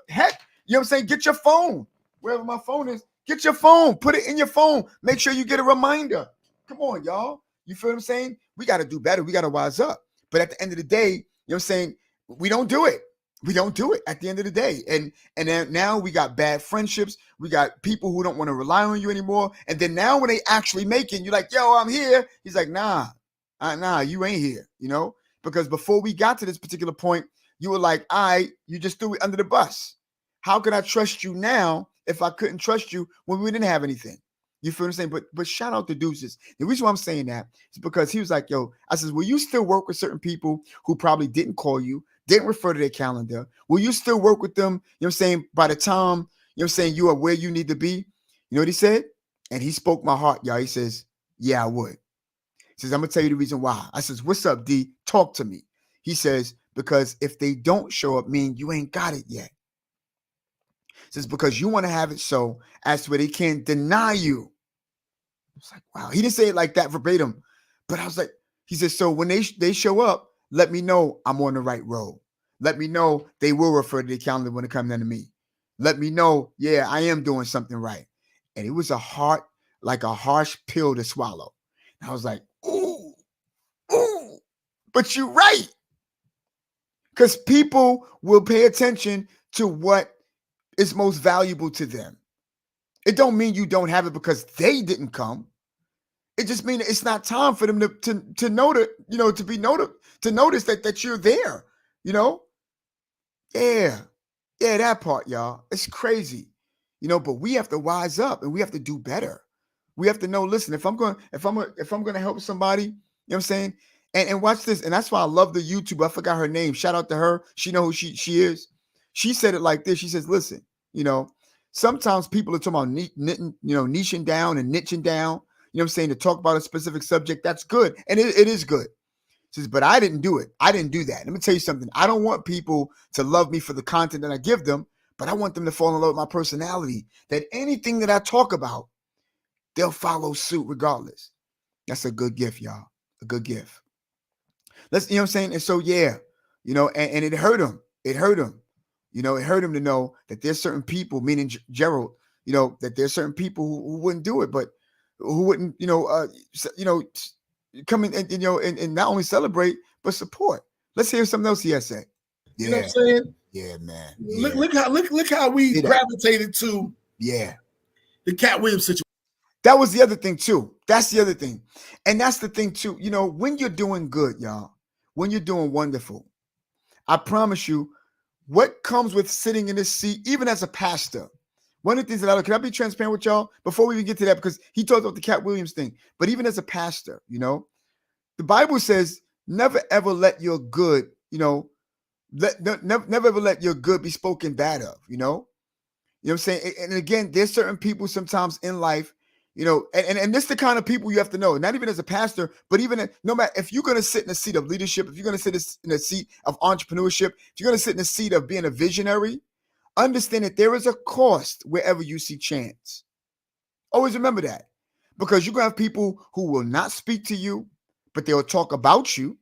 Heck, you know what I'm saying? Get your phone. Wherever my phone is, get your phone. Put it in your phone. Make sure you get a reminder. Come on, y'all. You feel what I'm saying? We got to do better. We got to wise up. But at the end of the day, you know what I'm saying? We don't do it. We don't do it at the end of the day. And then now we got bad friendships. We got people who don't want to rely on you anymore. And then now when they actually make it, you're like, yo, I'm here. He's like, nah, you ain't here, you know? Because before we got to this particular point, you were like, you just threw it under the bus. How could I trust you now if I couldn't trust you when we didn't have anything? You feel what I'm saying? But shout out to Deuces. The reason why I'm saying that is because he was like, yo, I says, will you still work with certain people who probably didn't call you, didn't refer to their calendar? Will you still work with them? You know what I'm saying? By the time, you know what I'm saying, you are where you need to be. You know what he said? And he spoke my heart, y'all. He says, yeah, I would. He says, I'm going to tell you the reason why. I says, what's up, D? Talk to me. He says, because if they don't show up, mean you ain't got it yet. He says, because you want to have it so as to where they can't deny you. It's like, wow. He didn't say it like that verbatim, but I was like, he says, so when they show up, let me know I'm on the right road. Let me know they will refer to the calendar when it comes down to me. Let me know, yeah, I am doing something right. And it was a harsh pill to swallow. And I was like, ooh, but you're right. Because people will pay attention to what is most valuable to them. It don't mean you don't have it because they didn't come. It just means it's not time for them to know that, you know, to notice that you're there, you know? Yeah, that part, y'all. It's crazy, you know, but we have to wise up and we have to do better. We have to know, listen, if I'm going to help somebody, you know what I'm saying? And watch this. And that's why I love the YouTuber. I forgot her name. Shout out to her. She know who she is. She said it like this. She says, listen, you know, sometimes people are talking about niching down and niching down, you know what I'm saying, to talk about a specific subject. That's good. And it is good. She says, but I didn't do it. I didn't do that. Let me tell you something. I don't want people to love me for the content that I give them, but I want them to fall in love with my personality, that anything that I talk about, they'll follow suit regardless. That's a good gift, y'all. A good gift. You know what I'm saying? And so, yeah, you know, and it hurt him. It hurt him. You know, it hurt him to know that there's certain people, meaning Gerald, you know, that there's certain people who wouldn't do it, but who wouldn't, come in and, you know, and not only celebrate, but support. Let's hear something else he has said.
Yeah. You know what I'm saying?
Yeah, man.
Yeah. Look how we gravitated to the Cat Williams situation.
That was the other thing too. That's the other thing. And that's the thing too. You know, when you're doing good, y'all, when you're doing wonderful, I promise you, what comes with sitting in this seat, even as a pastor, one of the things that can I be transparent with y'all before we even get to that, because he talked about the Cat Williams thing, but even as a pastor, you know, the Bible says, never ever let your good, you know, never ever let your good be spoken bad of, you know what I'm saying? And again, there's certain people sometimes in life, you know, and this is the kind of people you have to know, not even as a pastor, but even no matter if you're going to sit in a seat of leadership, if you're going to sit in a seat of entrepreneurship, if you're going to sit in a seat of being a visionary, understand that there is a cost wherever you see chance. Always remember that, because you're going to have people who will not speak to you, but they'll talk about you,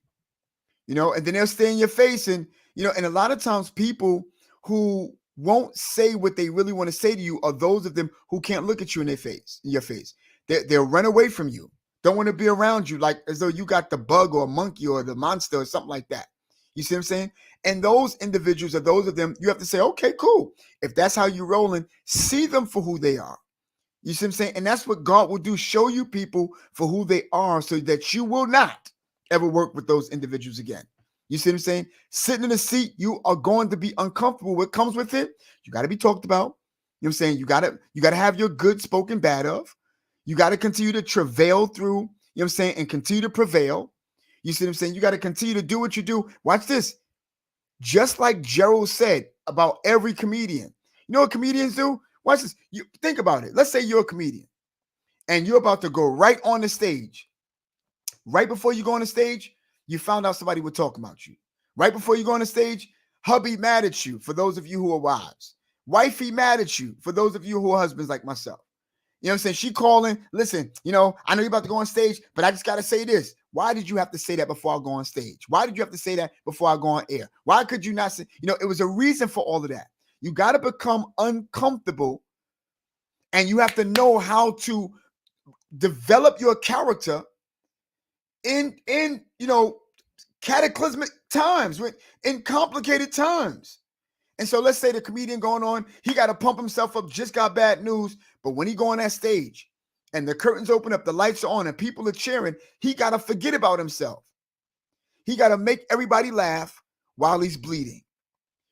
you know, and then they'll stay in your face. And, you know, and a lot of times people who won't say what they really want to say to you are those of them who can't look at you in your face. They'll run away from you. don't want to be around you, like as though you got the bug or a monkey or the monster or something like that. You see what I'm saying? And those individuals or those of them, you have to say, okay, cool. If that's how you're rolling, see them for who they are. You see what I'm saying? And that's what God will do, show you people for who they are so that you will not ever work with those individuals again. You see what I'm saying? Sitting in a seat, you are going to be uncomfortable. What comes with it, you got to be talked about. You know what I'm saying? You got to have your good spoken bad of. You got to continue to travail through, you know what I'm saying, and continue to prevail. You see what I'm saying? You got to continue to do what you do. Watch this. Just like Gerald said about every comedian. You know what comedians do? Watch this. You think about it. Let's say you're a comedian and you're about to go right on the stage. Right before you go on the stage, you found out somebody was talking about you. Right before you go on the stage, hubby mad at you, for those of you who are wives. Wifey mad at you, for those of you who are husbands like myself. You know what I'm saying? She calling, listen, I know you're about to go on stage, but I just got to say this. Why did you have to say that before I go on stage? Why did you have to say that before I go on air? Why could you not say, it was a reason for all of that. You got to become uncomfortable, and you have to know how to develop your character in cataclysmic times, in complicated times. And so let's say the comedian going on, he got to pump himself up, just got bad news. But when he go on that stage and the curtains open up, the lights are on and people are cheering, he got to forget about himself. He got to make everybody laugh while he's bleeding.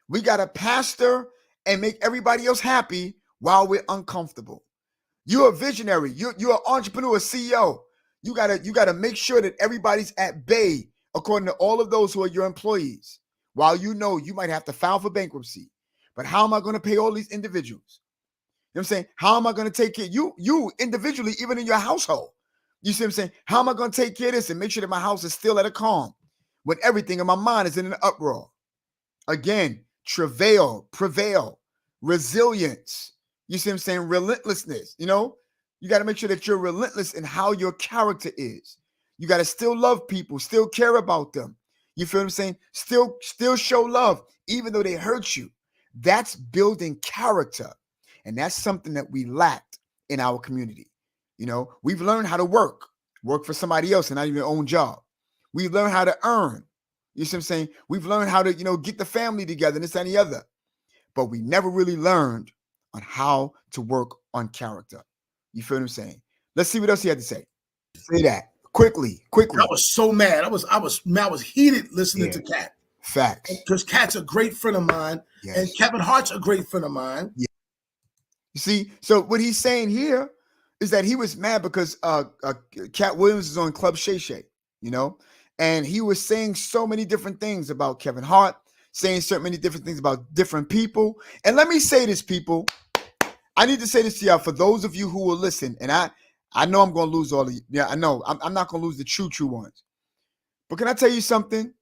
We got to pastor and make everybody else happy while we're uncomfortable. You're a visionary. You're an entrepreneur, CEO. You gotta make sure that everybody's at bay according to all of those who are your employees. While you might have to file for bankruptcy, but how am I going to pay all these individuals? You know what I'm saying? How am I going to take care of you individually, even in your household? You see what I'm saying? How am I going to take care of this and make sure that my house is still at a calm when everything in my mind is in an uproar? Again, prevail, resilience. You see what I'm saying? Relentlessness. You got to make sure that you're relentless in how your character is. You got to still love people, still care about them. You feel what I'm saying? Still show love, even though they hurt you. That's building character. And that's something that we lacked in our community. We've learned how to work for somebody else and not even your own job. We've learned how to earn. You see what I'm saying? We've learned how to, get the family together and this and the other. But we never really learned on how to work on character. You feel what I'm saying? Let's see what else he had to say. Say that. Quickly.
I was so mad. I was heated listening to Cat.
Facts.
Because Cat's a great friend of mine, yes. And Kevin Hart's a great friend of mine.
Yeah. You see, so what he's saying here is that he was mad because Cat Williams is on Club Shay Shay, and he was saying so many different things about Kevin Hart, saying so many different things about different people. And let me say this, people. I need to say this to y'all for those of you who will listen, and I know I'm going to lose all of you. Yeah, I know. I'm not going to lose the true ones. But can I tell you something?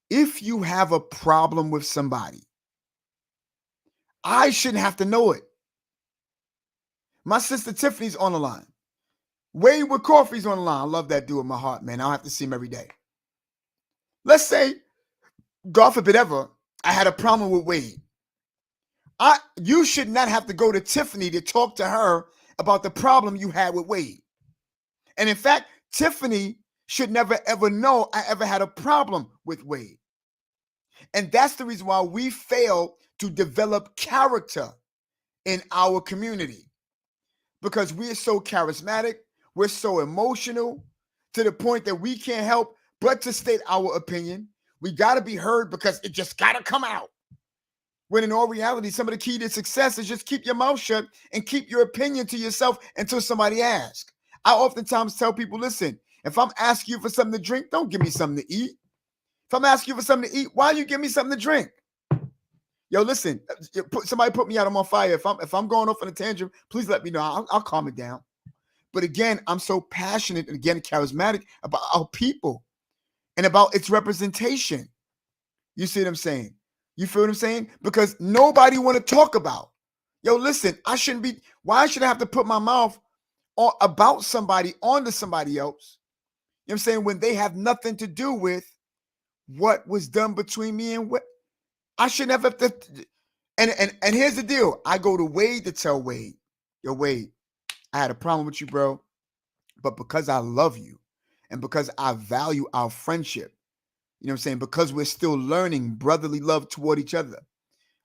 If you have a problem with somebody, I shouldn't have to know it. My sister Tiffany's on the line. Wade with Coffee's on the line. I love that dude in my heart, man. I don't have to see him every day. Let's say, God forbid ever, I had a problem with Wade. You should not have to go to Tiffany to talk to her about the problem you had with Wade. And in fact, Tiffany should never ever know I ever had a problem with Wade. And that's the reason why we fail to develop character in our community. Because we are so charismatic, we're so emotional to the point that we can't help but to state our opinion. We got to be heard because it just got to come out. When in all reality, some of the key to success is just keep your mouth shut and keep your opinion to yourself until somebody asks. I oftentimes tell people, listen, if I'm asking you for something to drink, don't give me something to eat. If I'm asking you for something to eat, why you give me something to drink? Yo, listen, somebody put me out, I'm on fire. If I'm going off on a tangent, please let me know. I'll calm it down. But again, I'm so passionate and again, charismatic about our people and about its representation. You see what I'm saying? You feel what I'm saying? Because nobody want to talk about. Yo, listen, why should I have to put my mouth about somebody onto somebody else? You know what I'm saying? When they have nothing to do with what was done between me and what I should never have to. And here's the deal. I go to Wade to tell Wade, yo, Wade, I had a problem with you, bro. but because I love you and because I value our friendship, you know what I'm saying? Because we're still learning brotherly love toward each other.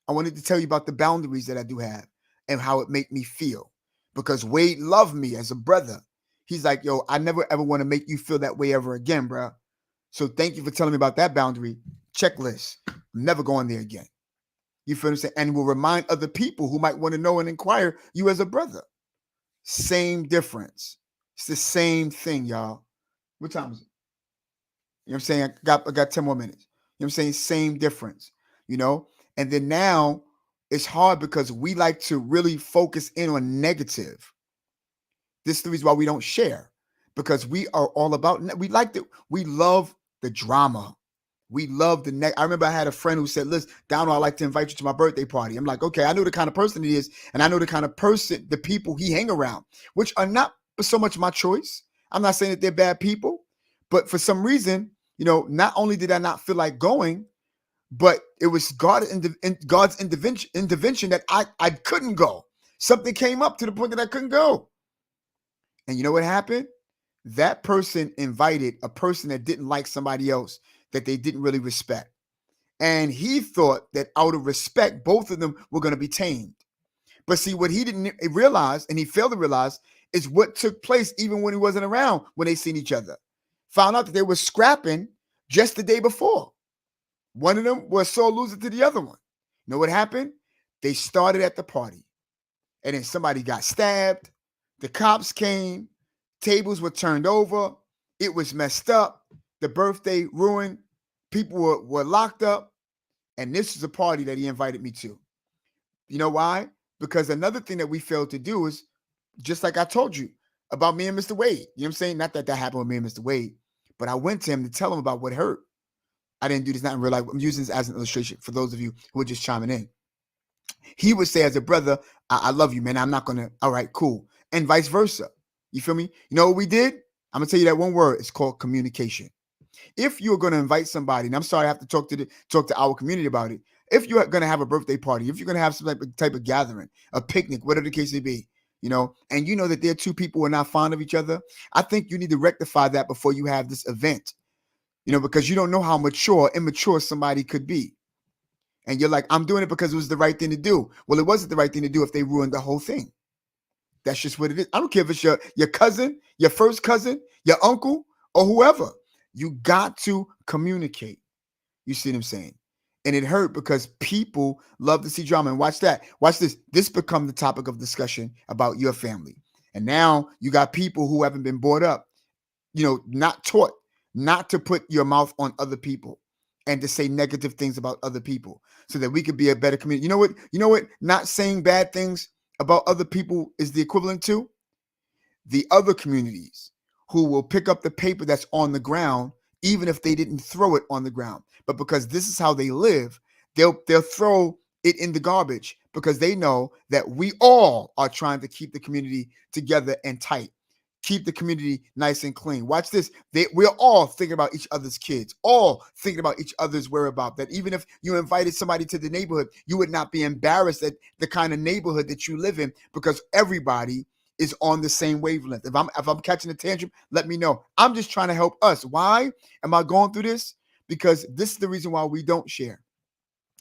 I wanted to tell you about the boundaries that I do have and how it make me feel. Because Wade loved me as a brother. He's like, yo, I never ever want to make you feel that way ever again, bro. So thank you for telling me about that boundary. Checklist. I'm never going there again. You feel what I'm saying? And will remind other people who might want to know and inquire you as a brother. Same difference. It's the same thing, y'all. What time is it? You know what I'm saying? I got 10 more minutes. You know what I'm saying? Same difference, you know? And then now it's hard because we like to really focus in on negative. This is the reason why we don't share, because we are all about, we love the drama. We love the I remember I had a friend who said, listen, Donald, I'd like to invite you to my birthday party. I'm like, okay, I know the kind of person he is. And I know the kind of person, the people he hang around, which are not so much my choice. I'm not saying that they're bad people, but for some reason, you know, not only did I not feel like going, but it was God's intervention that I couldn't go. Something came up to the point that I couldn't go. And you know what happened? That person invited a person that didn't like somebody else that they didn't really respect. And he thought that out of respect, both of them were going to be tamed. But see, what he didn't realize, and he failed to realize, is what took place even when he wasn't around, when they seen each other. Found out that they were scrapping just the day before. One of them was sore loser to the other one. You know what happened? They started at the party. And then somebody got stabbed. The cops came. Tables were turned over. It was messed up. The birthday ruined. People were locked up. And this is a party that he invited me to. You know why? Because another thing that we failed to do is, just like I told you about me and Mr. Wade. You know what I'm saying? Not that happened with me and Mr. Wade, but I went to him to tell him about what hurt. I didn't do this not in real life. I'm using this as an illustration for those of you who are just chiming in. He would say as a brother, I love you, man. I'm not going to, all right, cool. And vice versa. You feel me? You know what we did? I'm going to tell you that one word. It's called communication. If you're going to invite somebody, and I'm sorry I have to talk to our community about it. If you're going to have a birthday party, if you're going to have some type of gathering, a picnic, whatever the case may be, you know, and you know that there are two people who are not fond of each other, I think you need to rectify that before you have this event, you know, because you don't know how immature somebody could be. And you're like, I'm doing it because it was the right thing to do. Well, it wasn't the right thing to do if they ruined the whole thing. That's just what it is. I don't care if it's your cousin, your first cousin, your uncle, or whoever. You got to communicate. You see what I'm saying? And it hurt because people love to see drama. And watch that. Watch this. This become the topic of discussion about your family. And now you got people who haven't been brought up, you know, not taught not to put your mouth on other people and to say negative things about other people so that we could be a better community. You know what? Not saying bad things about other people is the equivalent to the other communities who will pick up the paper that's on the ground, even if they didn't throw it on the ground. But because this is how they live, they'll throw it in the garbage because they know that we all are trying to keep the community together and tight. Keep the community nice and clean. Watch this. We're all thinking about each other's kids, all thinking about each other's whereabouts. That even if you invited somebody to the neighborhood, you would not be embarrassed at the kind of neighborhood that you live in because everybody is on the same wavelength. If I'm catching a tantrum, let me know. I'm just trying to help us. Why am I going through this? Because this is the reason why we don't share.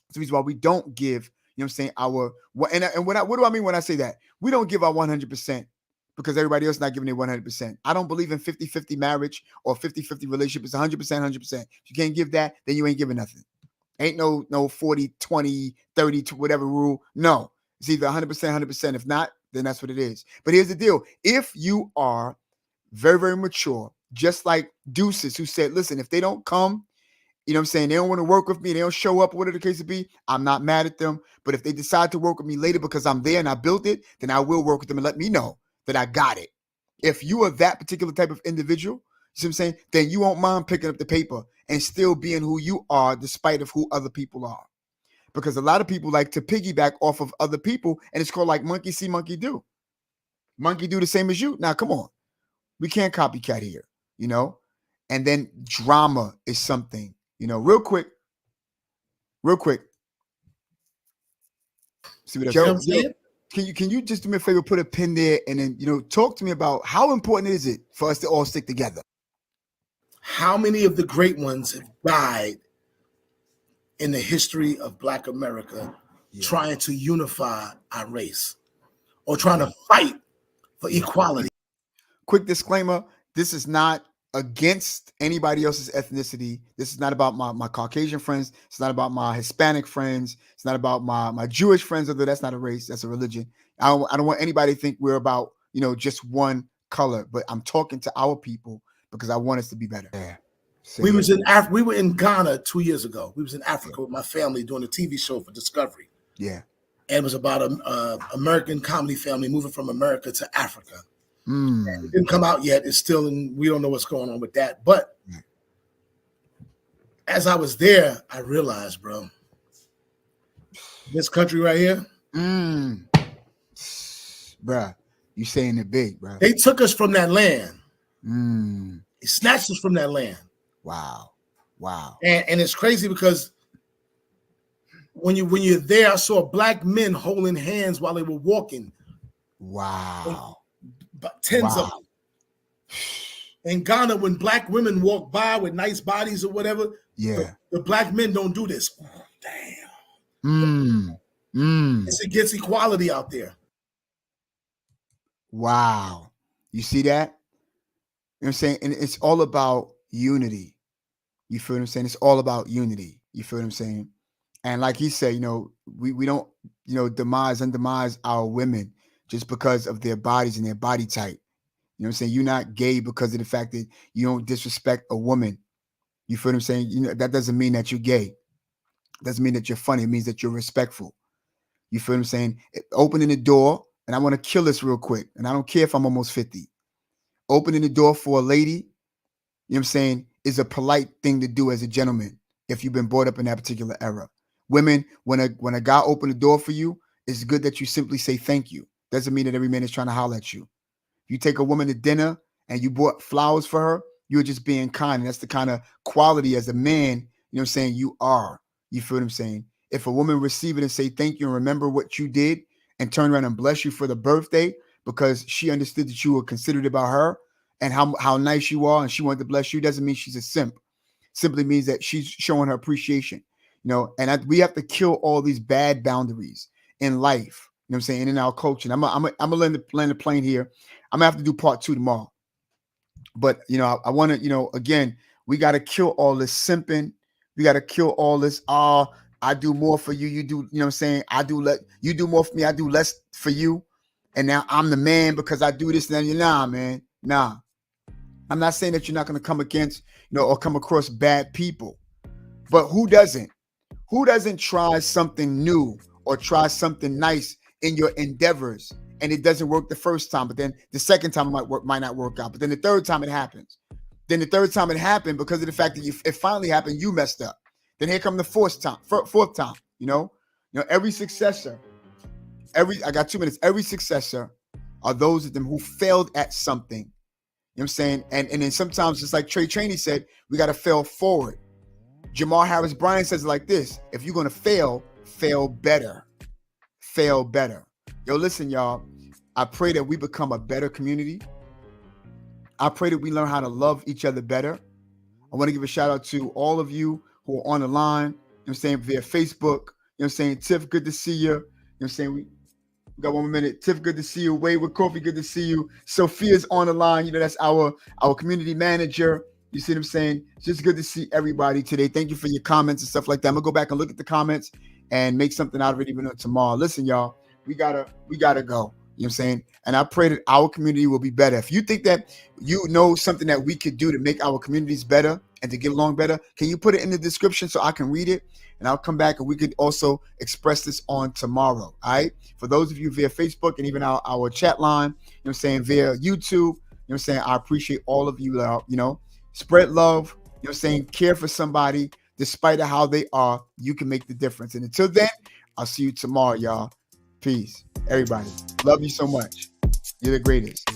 It's the reason why we don't give, you know what I'm saying, what do I mean when I say that? We don't give our 100% because everybody else is not giving their 100%. I don't believe in 50-50 marriage or 50-50 relationship. It's 100%, 100%. If you can't give that, then you ain't giving nothing. Ain't no 40, 20, 30, to whatever rule. No, it's either 100%, 100%. If not, then that's what it is. But here's the deal. If you are very, very mature, just like Deuces, who said, listen, if they don't come, you know what I'm saying, they don't want to work with me, they don't show up, whatever the case may be, I'm not mad at them. But if they decide to work with me later because I'm there and I built it, then I will work with them and let me know that I got it. If you are that particular type of individual, you see what I'm saying, then you won't mind picking up the paper and still being who you are despite of who other people are. Because a lot of people like to piggyback off of other people, and it's called like monkey see, monkey do. Monkey do the same as you. Now, come on. We can't copycat here, you know? And then drama is something, you know, real quick. See what
I'm saying?
can you just do me a favor, put a pin there, and then talk to me about how important is it for us to all stick together?
How many of the great ones have died in the history of Black America trying to unify our race or trying to fight for equality?
Quick disclaimer, this is not against anybody else's ethnicity. This is not about my Caucasian friends. It's not about my Hispanic friends. It's not about my Jewish friends, although that's not a race, that's a religion. I don't want anybody to think we're about, just one color, but I'm talking to our people because I want us to be better. Yeah.
We were in Ghana 2 years ago. We was in Africa with my family doing a TV show for Discovery.
Yeah.
And it was about an American comedy family moving from America to Africa. It didn't come out yet. It's still we don't know what's going on with that. But as I was there, I realized, bro, this country right here,
bruh, you saying it big, bro.
They took us from that land. They snatched us from that land.
Wow.
And it's crazy because when you're there, I saw Black men holding hands while they were walking.
Wow.
But tens of them. In Ghana, when Black women walk by with nice bodies or whatever, the Black men don't do this. Oh, damn. It's against equality out there.
Wow. You see that? You know what I'm saying? And it's all about unity. You feel what I'm saying? It's all about unity. You feel what I'm saying? And like he said, we don't, undemise our women just because of their bodies and their body type. You know what I'm saying? You're not gay because of the fact that you don't disrespect a woman. You feel what I'm saying? That doesn't mean that you're gay. It doesn't mean that you're funny. It means that you're respectful. You feel what I'm saying? Opening the door, and I want to kill this real quick, and I don't care if I'm almost 50. Opening the door for a lady, you know what I'm saying, is a polite thing to do as a gentleman if you've been brought up in that particular era. Women, when a guy open the door for you, it's good that you simply say thank you. Doesn't mean that every man is trying to holler at you. You take a woman to dinner and you bought flowers for her, you're just being kind. And that's the kind of quality as a man, you know what I'm saying, you are. You feel what I'm saying? If a woman receive it and say thank you and remember what you did and turn around and bless you for the birthday because she understood that you were considerate about her and how nice you are and she wanted to bless you, doesn't mean she's a simp. Simply means that she's showing her appreciation. We have to kill all these bad boundaries in life. You know what I'm saying? In our culture. And I'm gonna land the plane here. I'm gonna have to do part 2 tomorrow. But I want to, again, we got to kill all this simping. We got to kill all this. I do more for you. You do, you know what I'm saying? You do more for me. I do less for you. And now I'm the man because I do this. And then nah, man. Nah. I'm not saying that you're not going to come against, or come across bad people. But who doesn't? Who doesn't try something new or try something nice in your endeavors and it doesn't work the first time, but then the second time might not work out, but then the third time it happens. Then the third time it happened because of the fact that it finally happened, you messed up. Then here come the fourth time. Every successor, I got 2 minutes. Every successor are those of them who failed at something. You know what I'm saying? And then sometimes it's like Trey Chaney said, we got to fail forward. Jamar Harris Bryan says it like this: if you're going to fail better. Fail better. Yo, listen, y'all. I pray that we become a better community. I pray that we learn how to love each other better. I want to give a shout out to all of you who are on the line, you know what I'm saying, via Facebook. You know what I'm saying? Tiff, good to see you. You know what I'm saying? We got 1 more minute. Tiff, good to see you. Wade with Coffee, good to see you. Sophia's on the line. That's our community manager. You see what I'm saying? It's just good to see everybody today. Thank you for your comments and stuff like that. I'm gonna go back and look at the comments and make something out of it even tomorrow. Listen, y'all, we gotta go. You know what I'm saying? And I pray that our community will be better. If you think that you know something that we could do to make our communities better and to get along better, can you put it in the description so I can read it? And I'll come back and we could also express this on tomorrow. All right. For those of you via Facebook and even our chat line, you know what I'm saying, via YouTube, you know what I'm saying? I appreciate all of you, spread love, you know what I'm saying? Care for somebody despite of how they are, you can make the difference. And until then, I'll see you tomorrow, y'all. Peace. Everybody. Love you so much. You're the greatest.